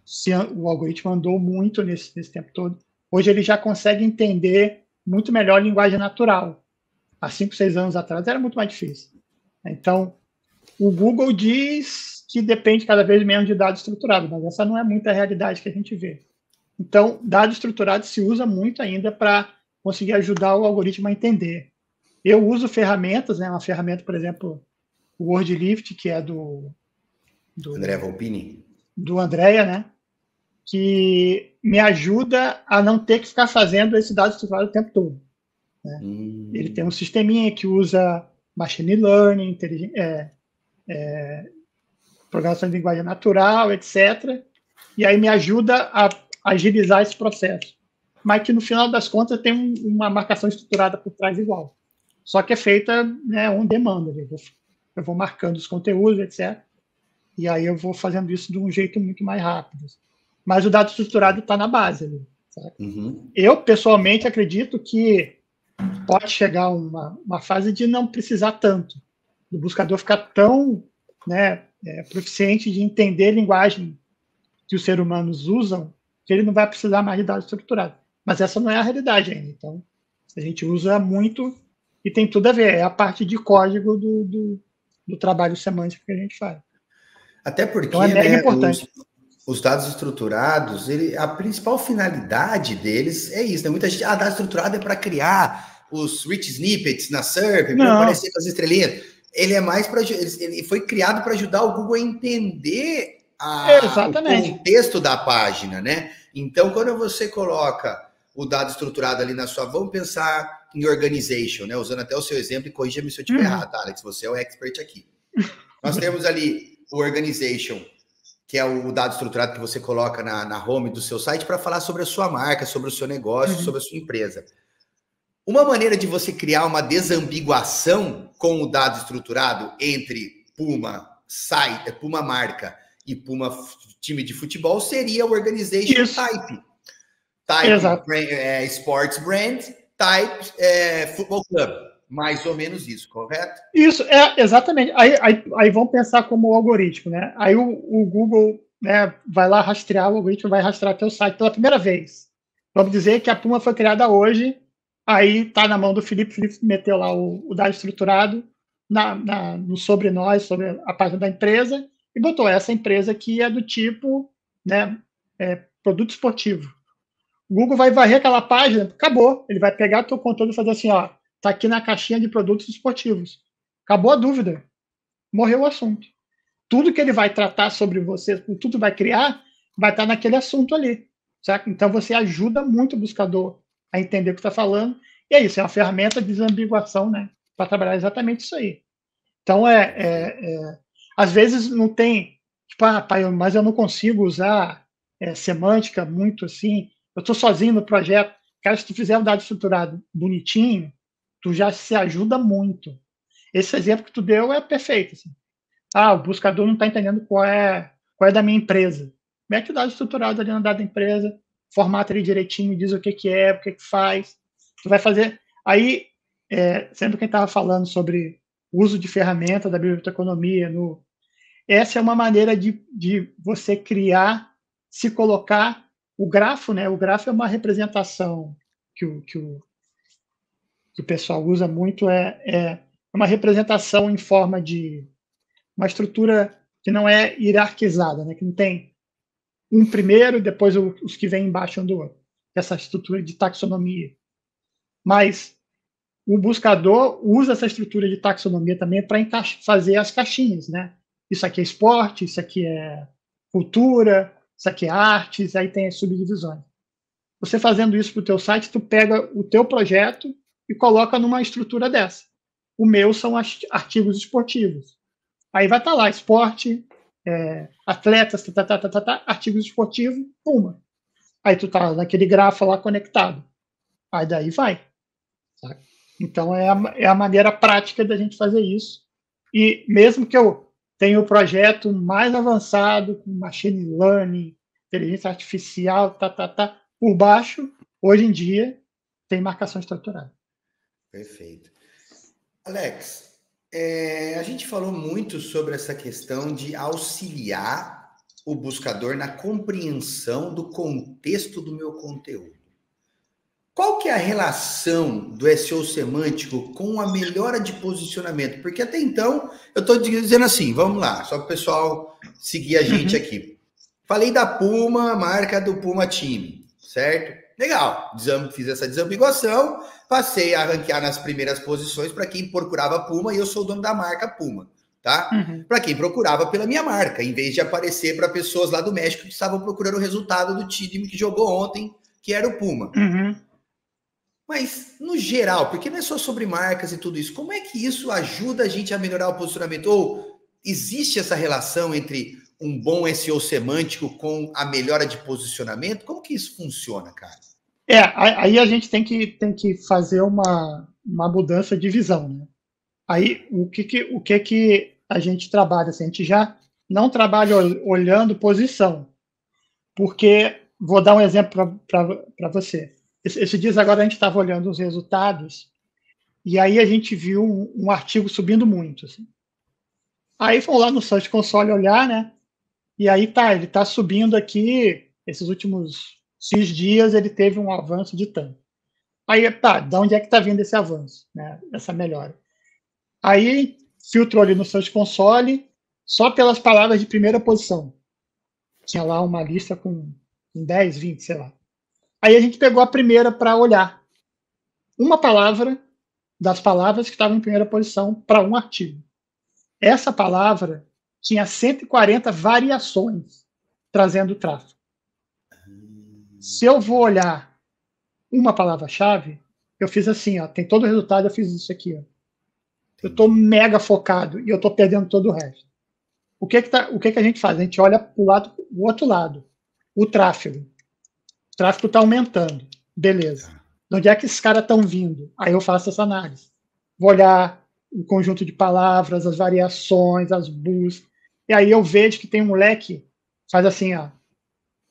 se o algoritmo andou muito nesse tempo todo, hoje ele já consegue entender muito melhor a linguagem natural. Há 5, 6 anos atrás era muito mais difícil. Então, o Google diz que depende cada vez menos de dados estruturados, mas essa não é muita realidade que a gente vê. Então, dado estruturado se usa muito ainda para conseguir ajudar o algoritmo a entender. Eu uso ferramentas, uma ferramenta, por exemplo, o WordLift, que é do André Volpini. Do Andrea, né? Que me ajuda a não ter que ficar fazendo esse dado estruturado o tempo todo. Né? Ele tem um sisteminha que usa machine learning, programação de linguagem natural, etc. E aí me ajuda a agilizar esse processo. Mas que no final das contas tem uma marcação estruturada por trás igual. Só que é feita, né, on demand. Eu vou marcando os conteúdos, etc. E aí eu vou fazendo isso de um jeito muito mais rápido. Mas o dado estruturado está na base ali. Eu, pessoalmente, acredito que pode chegar uma fase de não precisar tanto. Do buscador ficar tão, né, proficiente de entender a linguagem que os seres humanos usam, que ele não vai precisar mais de dados estruturados. Mas essa não é a realidade ainda. Então, a gente usa muito e tem tudo a ver. É a parte de código do trabalho semântico que a gente faz. Até porque, então, é mega importante. Os dados estruturados, a principal finalidade deles é isso. Né? Muita gente, dado estruturado é para criar os rich snippets na SERP, para aparecer com as estrelinhas. Ele é mais para. Ele foi criado para ajudar o Google a entender o contexto da página, né? Então, quando você coloca o dado estruturado ali na sua, vamos pensar em organization, né? Usando até o seu exemplo, e corrija-me se eu estiver errado, tá, Alex? Você é o expert aqui. Nós temos ali o organization, que é o dado estruturado que você coloca na home do seu site para falar sobre a sua marca, sobre o seu negócio, sobre a sua empresa. Uma maneira de você criar uma desambiguação com o dado estruturado entre Puma site, Puma marca e Puma time de futebol seria o organization type. Type sports brand, type football club. Mais ou menos isso, correto? Isso, exatamente. Aí vamos pensar como algoritmo, né? Aí o Google, né, vai lá rastrear, o algoritmo vai rastrear teu site pela primeira vez. Vamos dizer que a Puma foi criada hoje, aí está na mão do Felipe meteu lá o dado estruturado sobre nós, sobre a página da empresa, e botou essa empresa aqui é do tipo, né, produto esportivo. O Google vai varrer aquela página, acabou. Ele vai pegar o teu conteúdo e fazer assim, ó, tá aqui na caixinha de produtos esportivos. Acabou a dúvida. Morreu o assunto. Tudo que ele vai tratar sobre você, tudo que vai criar, vai estar naquele assunto ali. Certo? Então, você ajuda muito o buscador a entender o que está falando. E é isso, é uma ferramenta de desambiguação, né? Para trabalhar exatamente isso aí. Então, às vezes não tem, tipo, mas eu não consigo usar semântica muito assim. Eu estou sozinho no projeto. Cara, se tu fizer um dado estruturado bonitinho, tu já se ajuda muito. Esse exemplo que tu deu é perfeito. Assim. O buscador não está entendendo qual é da minha empresa. Mete o dado estruturado ali no dado da empresa, formata ele direitinho, diz o que é, o que faz. Tu vai fazer. Aí, sempre quem estava falando sobre o uso de ferramenta da biblioteconomia, essa é uma maneira de você criar, se colocar o grafo, né? O grafo é uma representação que o pessoal usa muito, é uma representação em forma de uma estrutura que não é hierarquizada, né? Que não tem um primeiro, depois os que vêm embaixo um do outro. Essa estrutura de taxonomia. Mas o buscador usa essa estrutura de taxonomia também para fazer as caixinhas, né? Isso aqui é esporte, isso aqui é cultura, isso aqui é artes, aí tem as subdivisões. Você fazendo isso para o teu site, tu pega o teu projeto e coloca numa estrutura dessa. O meu são artigos esportivos. Aí vai estar lá, esporte, atletas, artigos esportivos, puma. Aí tu tá naquele grafo lá conectado. Aí daí vai. Sabe? Então é a maneira prática da gente fazer isso. E mesmo que eu tenha o projeto mais avançado, com machine learning, inteligência artificial, por baixo, hoje em dia, tem marcação estruturada. Perfeito. Alex, a gente falou muito sobre essa questão de auxiliar o buscador na compreensão do contexto do meu conteúdo. Qual que é a relação do SEO semântico com a melhora de posicionamento? Porque até então, eu estou dizendo assim, vamos lá, só para o pessoal seguir a gente aqui. Falei da Puma, marca do Puma Time, certo? Legal, fiz essa desambiguação, passei a ranquear nas primeiras posições para quem procurava Puma e eu sou o dono da marca Puma, tá? Para quem procurava pela minha marca, em vez de aparecer para pessoas lá do México que estavam procurando o resultado do time que jogou ontem, que era o Puma. Mas, no geral, porque não é só sobre marcas e tudo isso, como é que isso ajuda a gente a melhorar o posicionamento? Ou existe essa relação entre um bom SEO semântico com a melhora de posicionamento? Como que isso funciona, cara? Aí a gente tem que fazer uma mudança de visão, né? Aí, o que a gente trabalha? Assim, a gente já não trabalha olhando posição, porque, vou dar um exemplo para você. Esses dias agora a gente estava olhando os resultados e aí a gente viu um artigo subindo muito. Assim. Aí fomos lá no Search Console olhar, né? E aí ele está subindo aqui, esses últimos X dias ele teve um avanço de tanto. Aí, de onde é que está vindo esse avanço, né? Essa melhora? Aí filtrou ali no Search Console só pelas palavras de primeira posição. Tinha lá uma lista com 10, 20, sei lá. Aí a gente pegou a primeira para olhar. Uma palavra das palavras que estavam em primeira posição para um artigo. Essa palavra tinha 140 variações trazendo tráfego. Se eu vou olhar uma palavra-chave, eu fiz assim, ó, tem todo o resultado, eu fiz isso aqui. Ó. Eu estou mega focado e eu estou perdendo todo o resto. O que a gente faz? A gente olha para o outro lado, o tráfego. O tráfego está aumentando. Beleza. De onde é que esses caras estão vindo? Aí eu faço essa análise. Vou olhar o conjunto de palavras, as variações, as buscas. E aí eu vejo que tem um leque, faz assim, ó.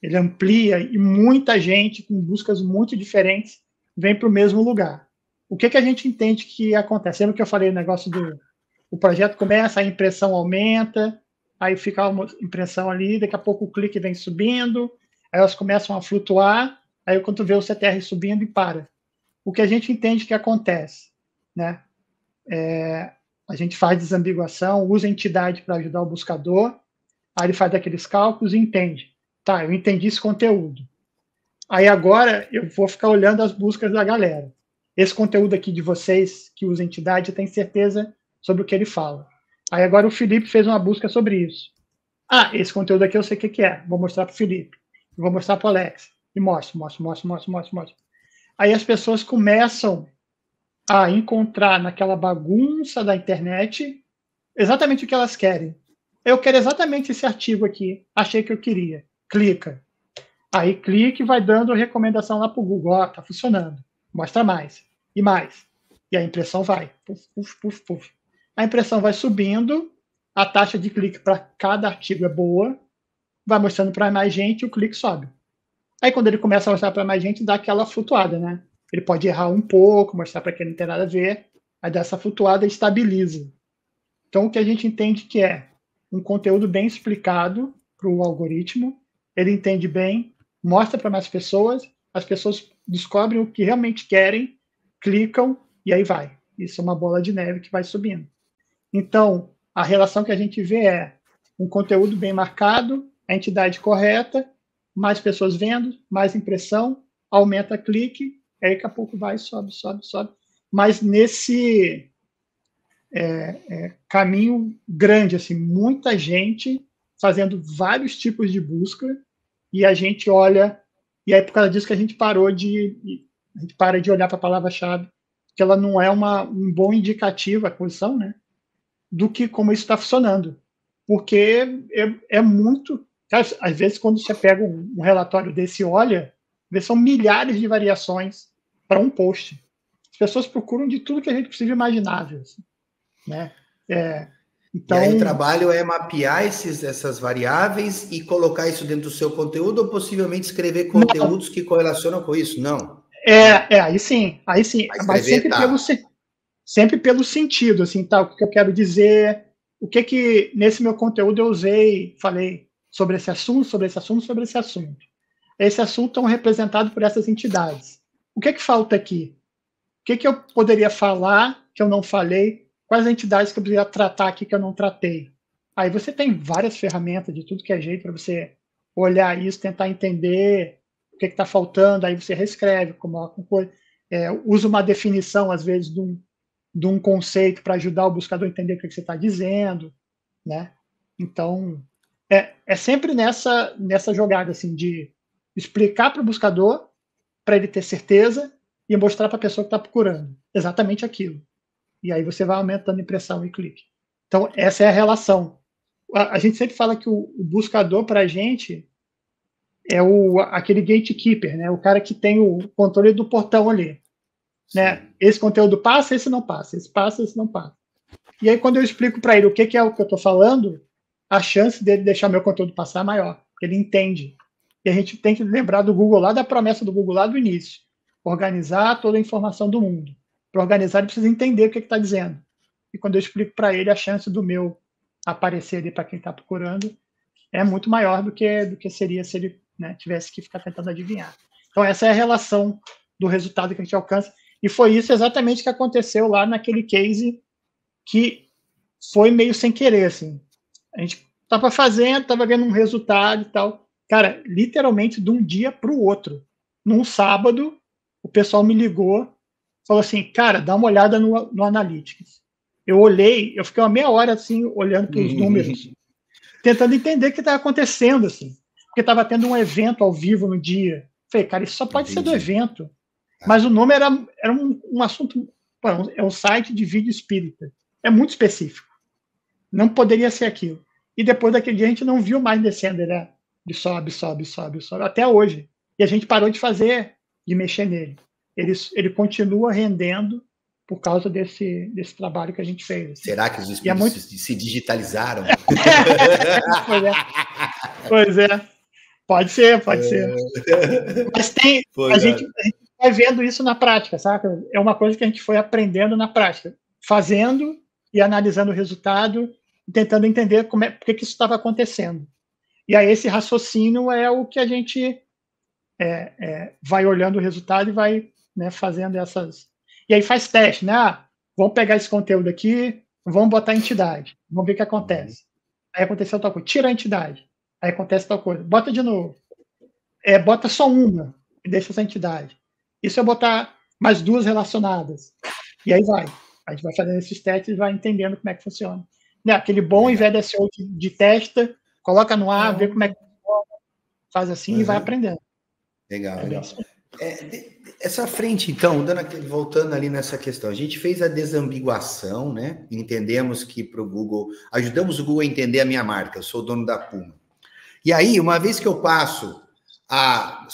Ele amplia e muita gente com buscas muito diferentes vem para o mesmo lugar. O que a gente entende que acontece? Lembra que eu falei o negócio o projeto começa, a impressão aumenta, aí fica uma impressão ali, daqui a pouco o clique vem subindo, aí elas começam a flutuar, aí quando tu vê o CTR subindo e para. O que a gente entende que acontece, né? A gente faz desambiguação, usa a entidade para ajudar o buscador, aí ele faz aqueles cálculos e entende. Tá, eu entendi esse conteúdo. Aí agora eu vou ficar olhando as buscas da galera. Esse conteúdo aqui de vocês que usa a entidade, tem certeza sobre o que ele fala. Aí agora o Felipe fez uma busca sobre isso. Esse conteúdo aqui eu sei o que é. Vou mostrar para o Felipe. Vou mostrar para o Alex. E mostro. Aí as pessoas começam a encontrar naquela bagunça da internet exatamente o que elas querem. Eu quero exatamente esse artigo aqui. Achei que eu queria. Clica. Aí clica e vai dando recomendação lá para o Google. Tá funcionando. Mostra mais. E mais. E a impressão vai. Puf. A impressão vai subindo. A taxa de clique para cada artigo é boa. Vai mostrando para mais gente e o clique sobe. Aí quando ele começa a mostrar para mais gente, dá aquela flutuada, né? Ele pode errar um pouco, mostrar para quem não tem nada a ver. Aí dá essa flutuada e estabiliza. Então o que a gente entende que é um conteúdo bem explicado para o algoritmo. Ele entende bem, mostra para mais pessoas, as pessoas descobrem o que realmente querem, clicam e aí vai. Isso é uma bola de neve que vai subindo. Então, a relação que a gente vê é um conteúdo bem marcado, a entidade correta, mais pessoas vendo, mais impressão, aumenta clique, aí daqui a pouco vai, sobe. Mas nesse caminho grande, assim, muita gente fazendo vários tipos de busca e a gente olha E aí, por causa disso que a gente para de olhar para a palavra-chave, que ela não é um bom indicativo, a posição, né, do que como isso está funcionando. Porque é muito... Às vezes, quando você pega um relatório desse e olha, são milhares de variações para um post. As pessoas procuram de tudo que a gente precisa imaginar, assim, né? Então, e aí o trabalho é mapear essas variáveis e colocar isso dentro do seu conteúdo ou possivelmente escrever conteúdos que correlacionam com isso? Não. Aí sim. Mas sempre pelo sentido, assim, tá? O que eu quero dizer, o que nesse meu conteúdo eu falei sobre esse assunto, sobre esse assunto, sobre esse assunto. Esse assunto é representado por essas entidades. O que falta aqui? O que eu poderia falar que eu não falei? Quais entidades que eu poderia tratar aqui que eu não tratei? Aí você tem várias ferramentas de tudo que é jeito para você olhar isso, tentar entender o que está faltando, aí você reescreve, coloca uma coisa, usa uma definição, às vezes, de um conceito para ajudar o buscador a entender o que você está dizendo, né? Então, é sempre nessa jogada, assim, de explicar para o buscador, para ele ter certeza, e mostrar para a pessoa que está procurando exatamente aquilo. E aí você vai aumentando a impressão e clique. Então, essa é a relação. A gente sempre fala que o buscador, para a gente, é aquele gatekeeper, né? O cara que tem o controle do portão ali. Né? Esse conteúdo passa, esse não passa. Esse passa, esse não passa. E aí, quando eu explico para ele o que é o que eu estou falando, a chance dele deixar meu conteúdo passar é maior. Ele entende. E a gente tem que lembrar do Google lá, da promessa do Google lá do início. Organizar toda a informação do mundo. Para organizar, ele precisa entender o que está dizendo. E quando eu explico para ele, a chance do meu aparecer ali para quem está procurando é muito maior do que seria se ele, né, tivesse que ficar tentando adivinhar. Então, essa é a relação do resultado que a gente alcança. E foi isso exatamente que aconteceu lá naquele case que foi meio sem querer, assim. A gente estava fazendo, estava vendo um resultado e tal. Cara, literalmente de um dia para o outro. Num sábado, o pessoal me ligou, falou assim, cara, dá uma olhada no Analytics. Eu olhei, eu fiquei uma meia hora assim, olhando para os números, tentando entender o que estava acontecendo, assim. Porque estava tendo um evento ao vivo no dia. Falei, cara, isso só pode ser do evento. Mas o nome era um assunto, é um site de vídeo espírita. É muito específico. Não poderia ser aquilo. E depois daquele dia a gente não viu mais descendo, né? Ele sobe, até hoje. E a gente parou de mexer nele. Ele continua rendendo por causa desse trabalho que a gente fez. Assim. Será que os espíritos se digitalizaram? Pois é. Pode ser. Mas a gente vai vendo isso na prática, saca? É uma coisa que a gente foi aprendendo na prática. Fazendo e analisando o resultado, tentando entender por que isso estava acontecendo. E aí esse raciocínio é o que a gente vai olhando o resultado e vai, né, fazendo essas... E aí faz teste, né? Vamos pegar esse conteúdo aqui, vamos botar a entidade, vamos ver o que acontece. Aí aconteceu tal coisa, tira a entidade. Aí acontece tal coisa, bota de novo. Bota só uma e deixa essa entidade. Isso é botar mais duas relacionadas. E aí vai. A gente vai fazendo esses testes e vai entendendo como é que funciona. Né? Aquele bom, em vez de SEO de testa, coloca no ar, vê como é que funciona, faz assim e vai aprendendo. Legal. Essa frente, então, voltando ali nessa questão, a gente fez a desambiguação, né? Entendemos que para o Google, ajudamos o Google a entender a minha marca, eu sou o dono da Puma. E aí, uma vez que eu passo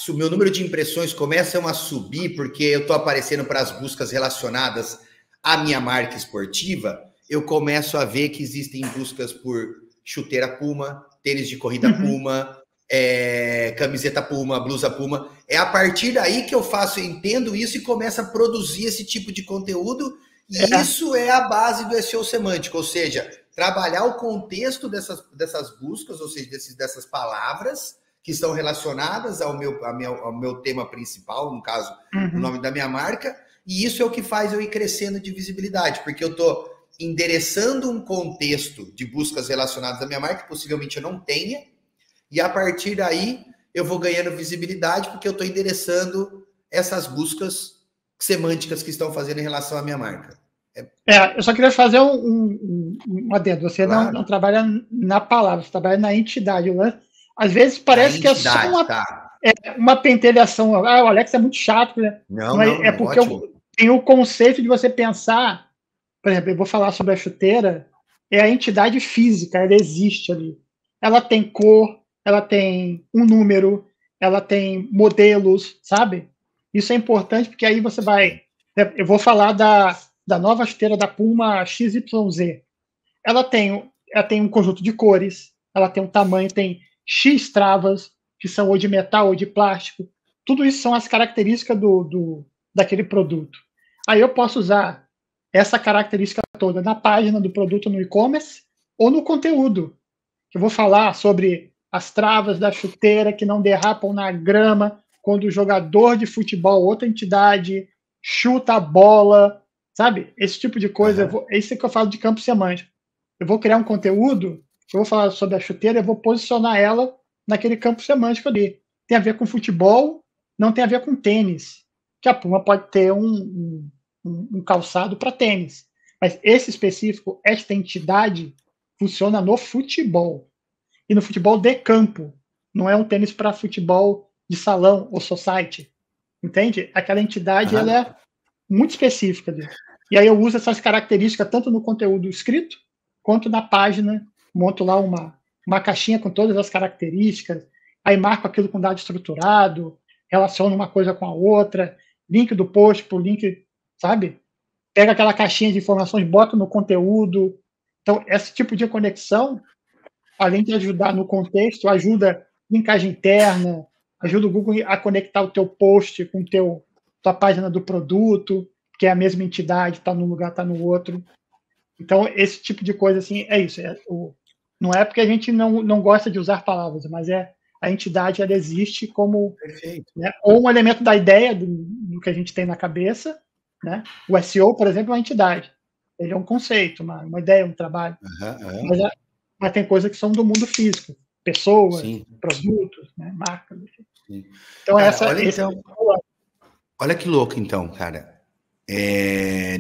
o meu número de impressões começam a subir, porque eu estou aparecendo para as buscas relacionadas à minha marca esportiva, eu começo a ver que existem buscas por chuteira Puma, tênis de corrida Puma, camiseta Puma, blusa Puma. É a partir daí que eu entendo isso e começo a produzir esse tipo de conteúdo, e isso é a base do SEO semântico, ou seja, trabalhar o contexto dessas buscas, ou seja, dessas palavras que estão relacionadas ao meu tema principal, no caso, o nome da minha marca, e isso é o que faz eu ir crescendo de visibilidade, porque eu estou endereçando um contexto de buscas relacionadas à minha marca, que possivelmente eu não tenha, e a partir daí eu vou ganhando visibilidade, porque eu estou endereçando essas buscas semânticas que estão fazendo em relação à minha marca. Eu só queria fazer um adendo. Você claro. não trabalha na palavra, você trabalha na entidade, né? Às vezes parece que é só uma... É uma pentelhação. Ah, o Alex é muito chato, né? Não, Mas não, é é porque ótimo. tem o conceito de você pensar, por exemplo, eu vou falar sobre a chuteira, é a entidade física, ela existe ali. Ela tem cor, ela tem um número, ela tem modelos, sabe? Isso é importante porque aí você vai. Eu vou falar da nova chuteira da Puma XYZ. Ela tem um conjunto de cores, ela tem um tamanho, tem X travas, que são ou de metal ou de plástico. Tudo isso são as características daquele produto. Aí eu posso usar essa característica toda na página do produto no e-commerce ou no conteúdo. Eu vou falar sobre as travas da chuteira que não derrapam na grama quando o jogador de futebol, outra entidade, chuta a bola, sabe? Esse tipo de coisa. É isso que eu falo de campo semântico. Eu vou criar um conteúdo, eu vou falar sobre a chuteira, eu vou posicionar ela naquele campo semântico ali. Tem a ver com futebol, não tem a ver com tênis. Que a Puma pode ter um calçado para tênis. Mas esse específico, esta entidade, funciona no futebol. E no futebol de campo. Não é um tênis para futebol de salão ou society. Entende? Aquela entidade ela é muito específica ali. E aí eu uso essas características tanto no conteúdo escrito quanto na página. Monto lá uma caixinha com todas as características, aí marco aquilo com dado estruturado, relaciono uma coisa com a outra, link do post para o link, sabe? Pega aquela caixinha de informações, bota no conteúdo. Então, esse tipo de conexão, além de ajudar no contexto, ajuda linkagem interna, ajuda o Google a conectar o teu post com tua página do produto, que é a mesma entidade, está num lugar, está no outro. Então, esse tipo de coisa, assim, é isso. Não é porque a gente não gosta de usar palavras, mas a entidade, ela existe como, né, ou um elemento da ideia do que a gente tem na cabeça, né? O SEO, por exemplo, é uma entidade. Ele é um conceito, uma ideia, um trabalho. Mas tem coisas que são do mundo físico. Pessoas, produtos, né, marcas. Sim. Então, cara, olha que louco, então, cara.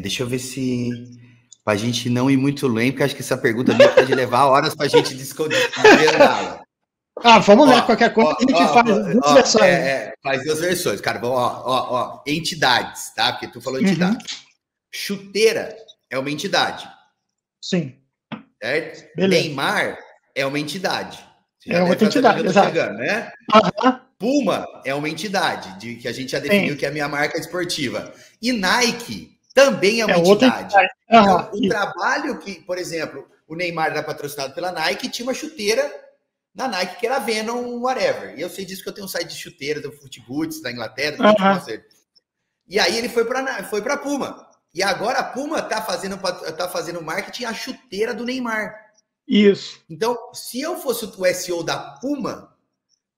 Deixa eu ver se... Pra gente não ir muito longe, porque acho que essa pergunta minha pode levar horas pra gente desvendá-la. Vamos lá, qualquer coisa a gente faz duas versões. Faz duas versões, cara. Entidades, tá? Porque tu falou entidade. Chuteira é uma entidade. Sim. Certo? Beleza. Neymar é uma entidade. É outra entidade, exato. Chegando, né? Puma é uma entidade, que a gente já definiu que é a minha marca esportiva. E Nike também é uma entidade. Então, o trabalho que, por exemplo, o Neymar era patrocinado pela Nike, tinha uma chuteira na Nike que era Venom, whatever. E eu sei disso que eu tenho um site de chuteiras do Footboots da Inglaterra. E aí ele foi para Puma. E agora a Puma tá fazendo marketing a chuteira do Neymar. Isso. Então, se eu fosse o SEO da Puma,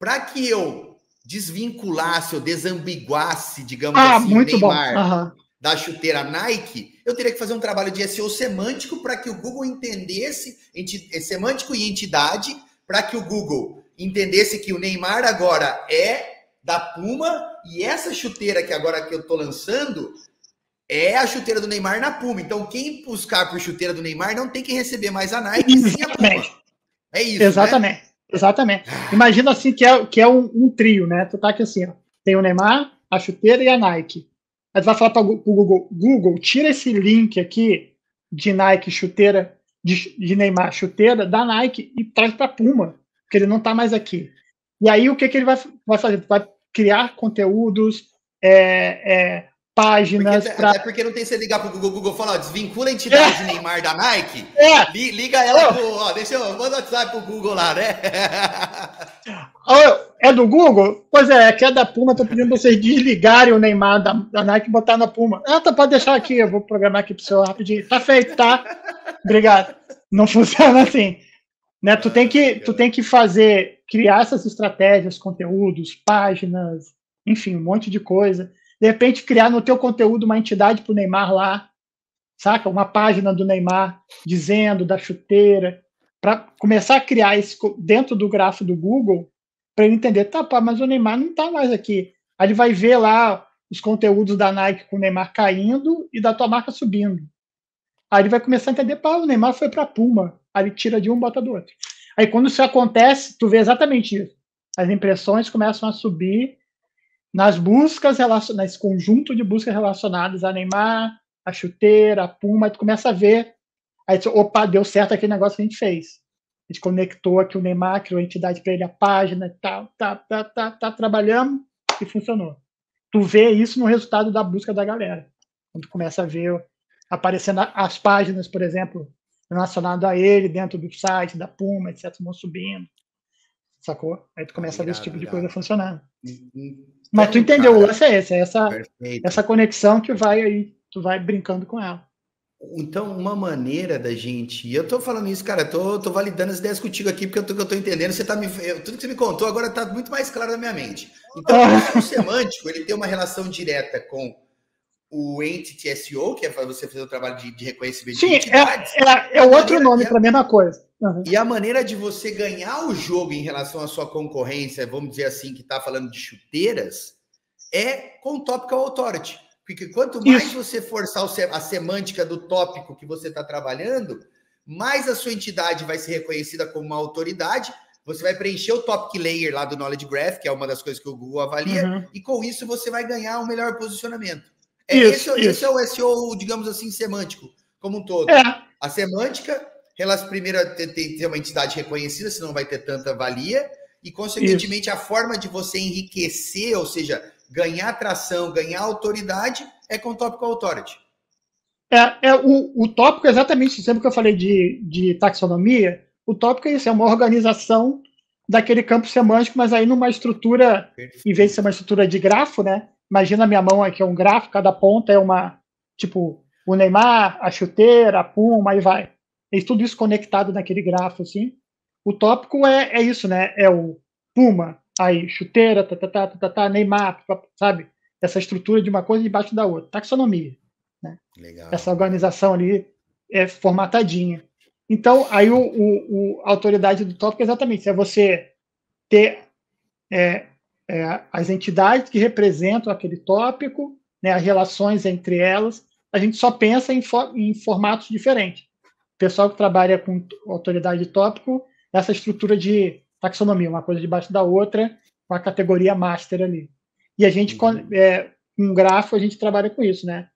para que eu desvinculasse ou desambiguasse, digamos assim, o Neymar da chuteira Nike, eu teria que fazer um trabalho de SEO semântico para que o Google entendesse, semântico e entidade, para que o Google entendesse que o Neymar agora é da Puma e essa chuteira que eu estou lançando é a chuteira do Neymar na Puma. Então, quem buscar por chuteira do Neymar não tem que receber mais a Nike, sim a Puma. É isso, exatamente. Né? Exatamente. Imagina assim que é um trio, né? Tu tá aqui assim, ó. Tem o Neymar, a chuteira e a Nike. Aí tu vai falar para o Google, tira esse link aqui de Nike chuteira, de Neymar chuteira, da Nike e traz para Puma, porque ele não está mais aqui. E aí o que ele vai fazer? Vai criar conteúdos, páginas. Até porque não tem você ligar pro Google falar, desvincula a entidade Neymar da Nike, liga ela deixa eu mandar WhatsApp pro Google lá, né? É do Google? Pois é, que é da Puma, tô pedindo pra vocês desligarem o Neymar da Nike e botar na Puma. Tá, pode deixar aqui, eu vou programar aqui pro seu rapidinho. Tá feito, tá? Obrigado. Não funciona assim. Né? Tu tem que criar essas estratégias, conteúdos, páginas, enfim, um monte de coisa. De repente, criar no teu conteúdo uma entidade pro Neymar lá, saca? Uma página do Neymar dizendo da chuteira, para começar a criar isso dentro do grafo do Google, para ele entender, mas o Neymar não está mais aqui. Aí ele vai ver lá os conteúdos da Nike com o Neymar caindo e da tua marca subindo. Aí ele vai começar a entender, o Neymar foi para a Puma. Aí ele tira de um, bota do outro. Aí quando isso acontece, tu vê exatamente isso. as impressões começam a subir nas buscas, nesse conjunto de buscas relacionadas a Neymar, a chuteira, a Puma, tu começa a ver, aí tu, opa, deu certo aquele negócio que a gente fez. A gente conectou aqui o Neymar, criou a entidade para ele, a página, tá, trabalhando e funcionou. Tu vê isso no resultado da busca da galera. Quando tu começa a ver aparecendo as páginas, por exemplo, relacionadas a ele dentro do site, da Puma, etc., vão subindo. Sacou? Aí tu começa a ver esse tipo de coisa funcionando. Então, mas tu entendeu, cara, o lance é esse, é perfeito. essa conexão que vai aí, tu vai brincando com ela. Então, uma maneira da gente. E eu tô falando isso, cara, tô validando as ideias contigo aqui, porque eu tô entendendo. Você tá tudo que você me contou agora tá muito mais claro na minha mente. Então, o semântico, ele tem uma relação direta com o Entity SEO, que é para você fazer o trabalho de reconhecimento de entidades. É outro nome para a mesma coisa. Uhum. E a maneira de você ganhar o jogo em relação à sua concorrência, vamos dizer assim, que está falando de chuteiras, é com o Topical Authority. Porque quanto mais você forçar a semântica do tópico que você está trabalhando, mais a sua entidade vai ser reconhecida como uma autoridade. Você vai preencher o topic layer lá do Knowledge Graph, que é uma das coisas que o Google avalia, e com isso você vai ganhar um melhor posicionamento. Esse é o SEO, digamos assim, semântico, como um todo. A semântica, elas primeiro tem que ter uma entidade reconhecida, senão vai ter tanta valia, e, consequentemente, a forma de você enriquecer, ou seja, ganhar atração, ganhar autoridade, é com o Topical Authority. O tópico, exatamente, sempre que eu falei de taxonomia, o tópico é isso, é uma organização daquele campo semântico, mas aí numa estrutura, em vez de ser uma estrutura de grafo, né? Imagina a minha mão aqui, é um grafo, cada ponta é uma, tipo, o Neymar, a chuteira, a Puma, aí vai. E tudo isso conectado naquele grafo, assim. O tópico é isso, né? É o Puma, aí chuteira, Neymar, sabe? Essa estrutura de uma coisa debaixo da outra. Taxonomia. Né? Essa organização ali é formatadinha. Então, aí a autoridade do tópico é exatamente isso, é você ter as entidades que representam aquele tópico, né, as relações entre elas. A gente só pensa em formatos diferentes. O pessoal que trabalha com autoridade de tópico, essa estrutura de taxonomia, uma coisa debaixo da outra, com a categoria master ali. E a gente, com um grafo, a gente trabalha com isso, né?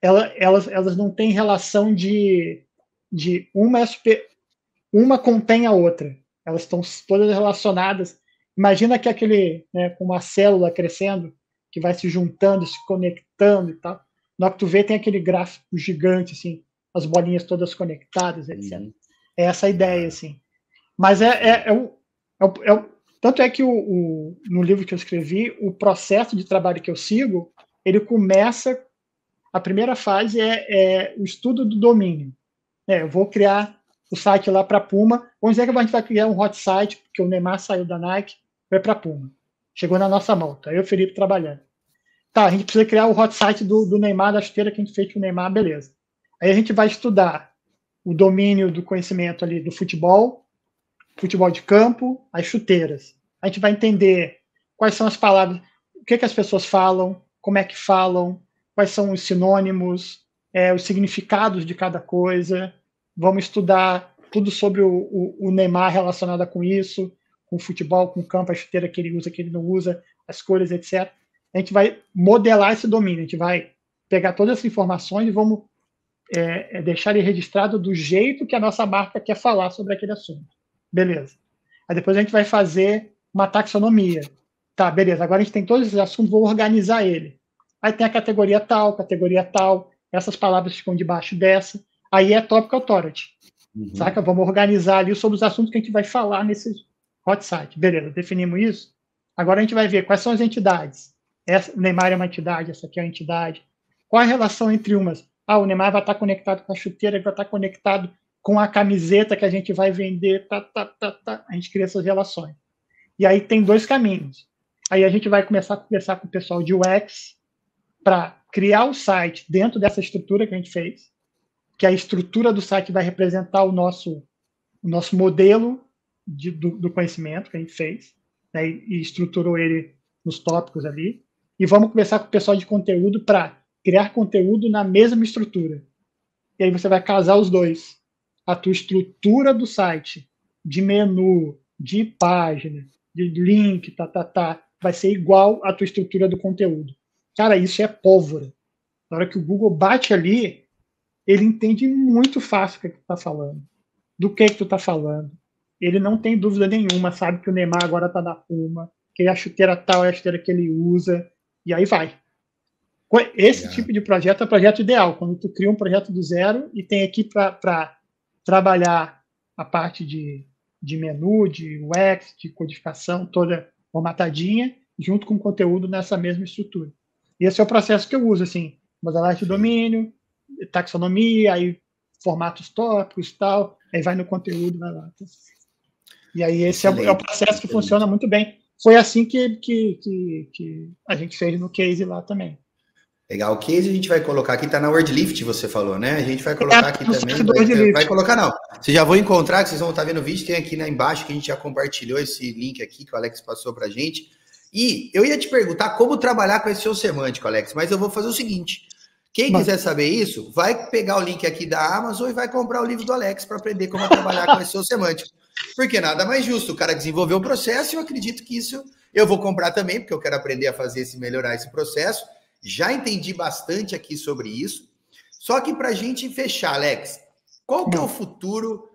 Elas não têm relação de uma contém a outra. Elas estão todas relacionadas. Imagina que aquele, né, com uma célula crescendo, que vai se juntando, se conectando e tal. Na hora que tu vê, tem aquele gráfico gigante, assim, as bolinhas todas conectadas, etc. É essa a ideia, assim. Mas tanto é que no livro que eu escrevi, o processo de trabalho que eu sigo, ele começa. A primeira fase é o estudo do domínio. Eu vou criar o site lá para a Puma. Vamos dizer que a gente vai criar um hot site, porque o Neymar saiu da Nike, foi para a Puma. Chegou na nossa mão. Tá eu e o Felipe trabalhando. Tá, a gente precisa criar o hot site do Neymar, da chuteira que a gente fez com o Neymar, beleza. Aí a gente vai estudar o domínio do conhecimento ali do futebol de campo, as chuteiras. A gente vai entender quais são as palavras, o que as pessoas falam, como é que falam, quais são os sinônimos, os significados de cada coisa. Vamos estudar tudo sobre o Neymar relacionado com isso, com o futebol, com o campo, a chuteira que ele usa, que ele não usa, as cores, etc. A gente vai modelar esse domínio, a gente vai pegar todas essas informações e vamos deixar ele registrado do jeito que a nossa marca quer falar sobre aquele assunto. Beleza. Aí depois a gente vai fazer uma taxonomia. Tá, beleza. Agora a gente tem todos esses assuntos, vou organizar ele. Aí tem a categoria tal, essas palavras ficam debaixo dessa. Aí é Topic Authority. Saca? Vamos organizar ali sobre os assuntos que a gente vai falar nesse hot site. Beleza, definimos isso. Agora a gente vai ver quais são as entidades. O Neymar é uma entidade, essa aqui é uma entidade. Qual a relação entre umas? O Neymar vai estar conectado com a chuteira, vai estar conectado com a camiseta que a gente vai vender. A gente cria essas relações. E aí tem dois caminhos. Aí a gente vai começar a conversar com o pessoal de UX para criar o site dentro dessa estrutura que a gente fez, que a estrutura do site vai representar o nosso modelo do conhecimento que a gente fez, né, e estruturou ele nos tópicos ali. E vamos conversar com o pessoal de conteúdo para criar conteúdo na mesma estrutura. E aí você vai casar os dois. A tua estrutura do site, de menu, de página, de link, vai ser igual à tua estrutura do conteúdo. Cara, isso é pólvora. Na hora que o Google bate ali, ele entende muito fácil o que tu está falando, do que tu está falando. Ele não tem dúvida nenhuma, sabe que o Neymar agora está na Puma, que a chuteira tal é a chuteira que ele usa, e aí vai. Esse tipo de projeto é o projeto ideal, quando tu cria um projeto do zero e tem aqui para trabalhar a parte de menu, de UX, de codificação, toda formatadinha, junto com o conteúdo nessa mesma estrutura. E esse é o processo que eu uso, assim, modelagem de domínio, taxonomia, aí formatos tópicos e tal, aí vai no conteúdo, vai lá. E aí esse é o processo que funciona muito bem. Foi assim que a gente fez no case lá também. Legal, o case a gente vai colocar aqui, tá na WordLift, você falou, né? A gente vai colocar aqui também. Vai colocar, não. Vocês já vão encontrar, que vocês vão estar vendo o vídeo, tem aqui embaixo que a gente já compartilhou esse link aqui que o Alex passou pra gente. E eu ia te perguntar como trabalhar com SEO semântico, Alex, mas eu vou fazer o seguinte: quem quiser saber isso, vai pegar o link aqui da Amazon e vai comprar o livro do Alex para aprender como trabalhar com SEO semântico. Porque nada mais justo, o cara desenvolveu o processo e eu acredito que isso eu vou comprar também, porque eu quero aprender a fazer melhorar esse processo. Já entendi bastante aqui sobre isso. Só que para a gente fechar, Alex, qual que é o futuro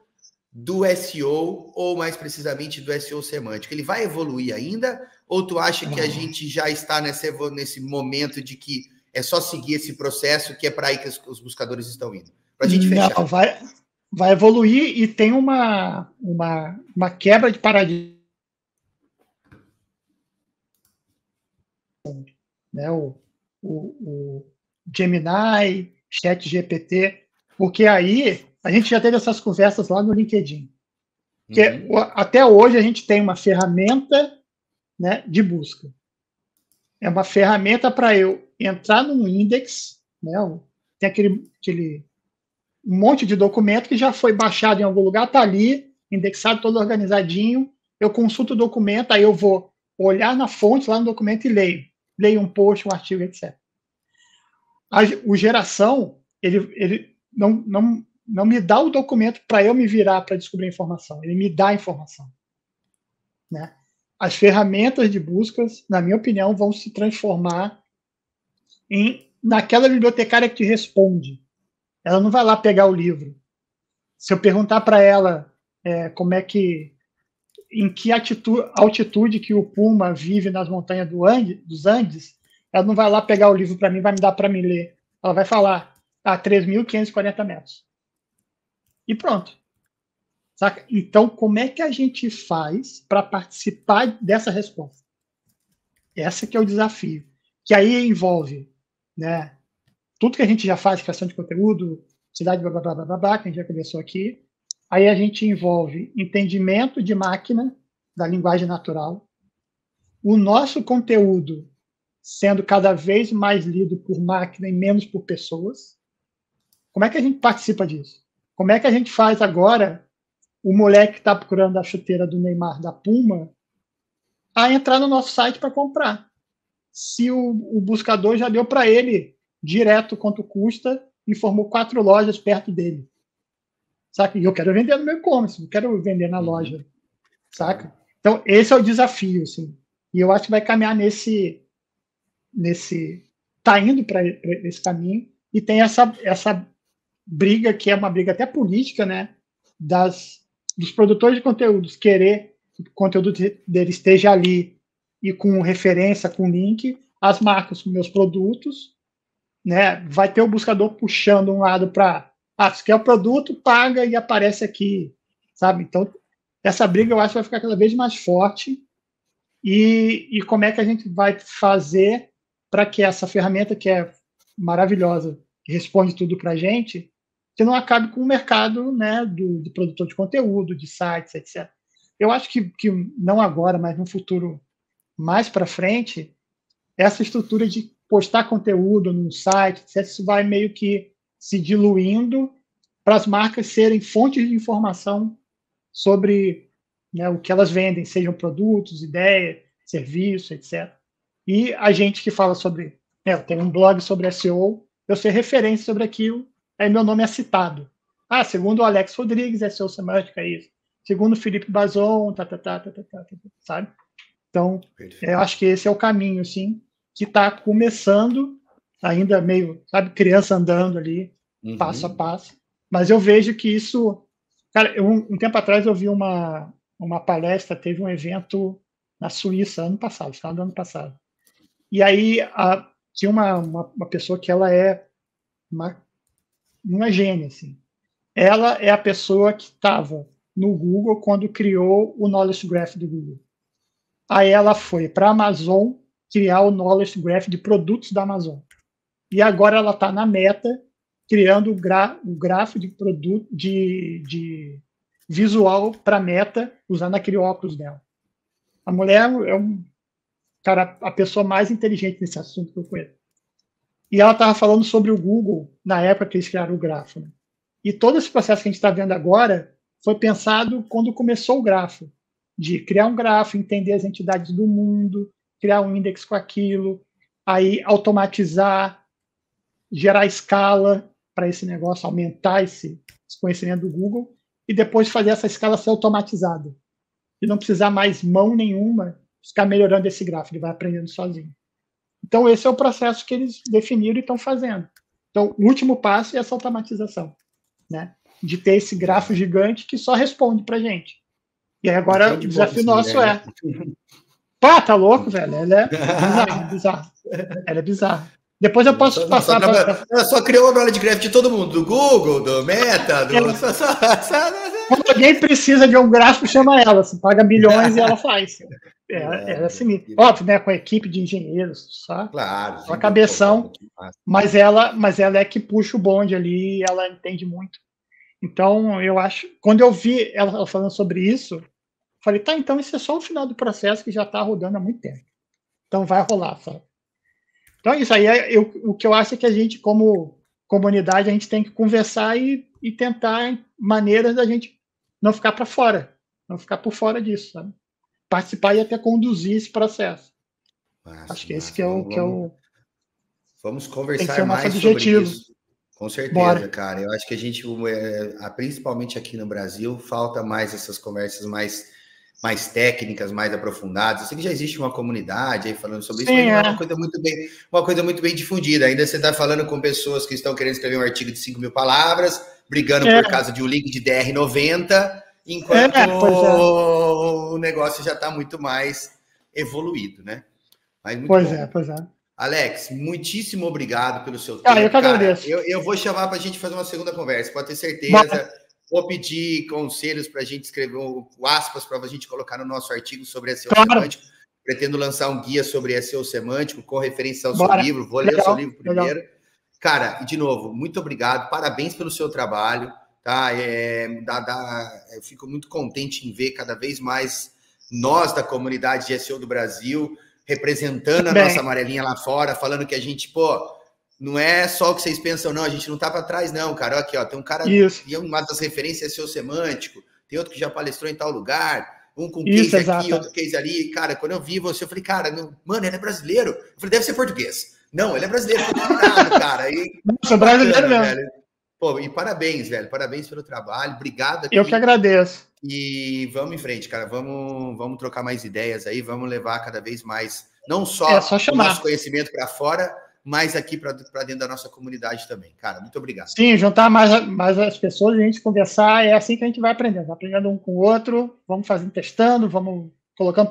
do SEO, ou mais precisamente do SEO semântico? Ele vai evoluir ainda? Ou tu acha que a gente já está nesse momento de que é só seguir esse processo, que é para aí que os buscadores estão indo? Para a gente fechar. Não, vai evoluir e tem uma quebra de paradigma. Né, o Gemini, ChatGPT, porque aí a gente já teve essas conversas lá no LinkedIn. Que até hoje a gente tem uma ferramenta, né, de busca. É uma ferramenta para eu entrar num index, né, tem aquele um monte de documento que já foi baixado em algum lugar, está ali, indexado, todo organizadinho, eu consulto o documento, aí eu vou olhar na fonte lá no documento e leio um post, um artigo, etc. O geração, ele não me dá o documento para eu me virar para descobrir a informação, ele me dá a informação. Né? As ferramentas de buscas, na minha opinião, vão se transformar naquela bibliotecária que te responde. Ela não vai lá pegar o livro. Se eu perguntar para ela em que altitude que o puma vive nas montanhas dos Andes, ela não vai lá pegar o livro para mim, vai me dar para me ler. Ela vai falar, 3.540 metros. E pronto. Saca? Então, como é que a gente faz para participar dessa resposta? Esse que é o desafio. Que aí envolve, né, tudo que a gente já faz, criação de conteúdo, cidade, blá, blá, blá, blá, blá, que a gente já conversou aqui. Aí a gente envolve entendimento de máquina, da linguagem natural, o nosso conteúdo sendo cada vez mais lido por máquina e menos por pessoas. Como é que a gente participa disso? Como é que a gente faz agora o moleque que está procurando a chuteira do Neymar da Puma a entrar no nosso site para comprar? Se o buscador já deu para ele direto quanto custa e formou 4 lojas perto dele. Saca? E eu quero vender no meu e-commerce, não quero vender na loja. Saca? Então, esse é o desafio. Assim. E eu acho que vai caminhar tá indo para esse caminho. E tem essa briga, que é uma briga até política, né? Dos produtores de conteúdos querer que o conteúdo dele esteja ali e com referência, com link, as marcas com meus produtos, né? Vai ter o buscador puxando um lado para se quer o produto, paga e aparece aqui, sabe? Então, essa briga eu acho que vai ficar cada vez mais forte e como é que a gente vai fazer para que essa ferramenta, que é maravilhosa, que responde tudo para a gente, que não acabe com o mercado, né, do produtor de conteúdo, de sites, etc. Eu acho que não agora, mas no futuro mais para frente, essa estrutura de postar conteúdo no site, etc., isso vai meio que se diluindo para as marcas serem fontes de informação sobre, né, o que elas vendem, sejam produtos, ideias, serviços, etc. E a gente que fala sobre, eu tenho um blog sobre SEO, eu sei referência sobre aquilo, aí meu nome é citado. Segundo o Alex Rodrigues, SEO semântica é isso. Segundo o Felipe Bazon, sabe? Então, eu acho que esse é o caminho, assim, que está começando, ainda meio, sabe, criança andando ali, passo a passo. Mas eu vejo que isso... Cara, um tempo atrás eu vi uma palestra, teve um evento na Suíça, ano passado, final do ano passado. E aí tinha uma pessoa que ela é uma gênia, assim. Ela é a pessoa que estava no Google quando criou o Knowledge Graph do Google. Aí ela foi para a Amazon criar o Knowledge Graph de produtos da Amazon. E agora ela está na Meta criando o grafo de produto de visual para Meta usando aquele óculos dela. A mulher cara, a pessoa mais inteligente nesse assunto que eu conheço. E ela estava falando sobre o Google na época que eles criaram o grafo. Né? E todo esse processo que a gente está vendo agora foi pensado quando começou o grafo, de criar um grafo, entender as entidades do mundo, criar um index com aquilo, aí automatizar, gerar escala para esse negócio, aumentar esse conhecimento do Google, e depois fazer essa escala ser automatizada. E não precisar mais mão nenhuma ficar melhorando esse grafo, ele vai aprendendo sozinho. Então, esse é o processo que eles definiram e estão fazendo. Então, o último passo é essa automatização, né? De ter esse grafo gigante que só responde para a gente. E aí agora o desafio nosso é... Pá, tá louco, velho? Ela é bizarro. Ela é bizarra. Depois eu posso passar... Ela só criou a knowledge graph de todo mundo, do Google, do Meta, Quando alguém precisa de um gráfico, chama ela. Você paga milhões e ela faz. É assim, óbvio, né? Com a equipe de engenheiros, sabe? Claro. Uma cabeção, mas ela é que puxa o bonde ali, ela entende muito. Então, eu acho... Quando eu vi ela falando sobre isso, falei, tá, então isso é só o final do processo que já está rodando há muito tempo. Então, vai rolar, sabe? Então, isso aí, o que eu acho é que a gente, como comunidade, a gente tem que conversar e tentar maneiras da gente não ficar para fora, não ficar por fora disso, sabe? Participar e até conduzir esse processo. Acho que esse que é o... Vamos conversar mais sobre isso. Com certeza, bora. Cara. Eu acho que a gente, principalmente aqui no Brasil, falta mais essas conversas mais técnicas, mais aprofundadas. Eu sei que já existe uma comunidade aí falando sobre isso, mas é uma coisa muito bem difundida. Ainda você está falando com pessoas que estão querendo escrever um artigo de 5.000 palavras, brigando por causa de um link de DR90, enquanto o negócio já está muito mais evoluído, né? Mas muito bom. Pois é. Alex, muitíssimo obrigado pelo seu tempo. Eu que agradeço. Eu vou chamar para a gente fazer uma segunda conversa, pode ter certeza. Vou pedir conselhos para a gente escrever aspas para a gente colocar no nosso artigo sobre SEO semântico. Pretendo lançar um guia sobre SEO semântico com referência ao seu livro. Vou ler o seu livro primeiro. Cara, e de novo, muito obrigado. Parabéns pelo seu trabalho. Tá? Eu fico muito contente em ver cada vez mais nós da comunidade de SEO do Brasil representando a nossa amarelinha lá fora, falando que a gente, não é só o que vocês pensam, não, a gente não tá para trás, não, cara. Aqui, ó, tem um cara que uma das referências é SEO semântico, tem outro que já palestrou em tal lugar, um com case aqui, outro case ali. Cara, quando eu vi você, eu falei, cara, mano, ele é brasileiro. Eu falei, deve ser português. Não, ele é brasileiro, cara. Nossa, brasileiro mesmo. Velho. Pô, e parabéns, velho. Parabéns pelo trabalho. Obrigado aqui. Eu que agradeço. E vamos em frente, cara. Vamos trocar mais ideias aí, vamos levar cada vez mais, não só o nosso conhecimento para fora, mas aqui para dentro da nossa comunidade também. Cara, muito obrigado. Sim, juntar mais as pessoas, a gente conversar, é assim que a gente vai aprendendo. Aprendendo um com o outro, vamos testando, vamos colocando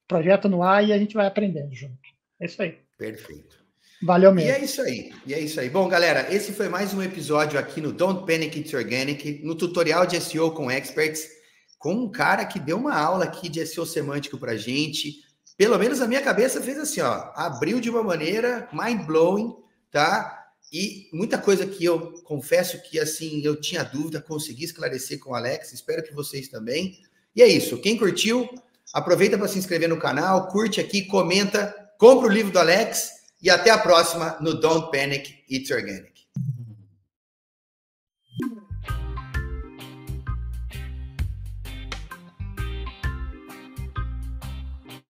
projeto no ar e a gente vai aprendendo junto. É isso aí. Perfeito. Valeu mesmo. E é isso aí. Bom, galera, esse foi mais um episódio aqui no Don't Panic, It's Organic, no tutorial de SEO com Experts, com um cara que deu uma aula aqui de SEO semântico pra gente. Pelo menos a minha cabeça fez assim, ó, abriu de uma maneira mind-blowing, tá? E muita coisa que eu confesso que, assim, eu tinha dúvida, consegui esclarecer com o Alex, espero que vocês também. E é isso, quem curtiu, aproveita para se inscrever no canal, curte aqui, comenta, compra o livro do Alex. E até a próxima no Don't Panic, It's Organic.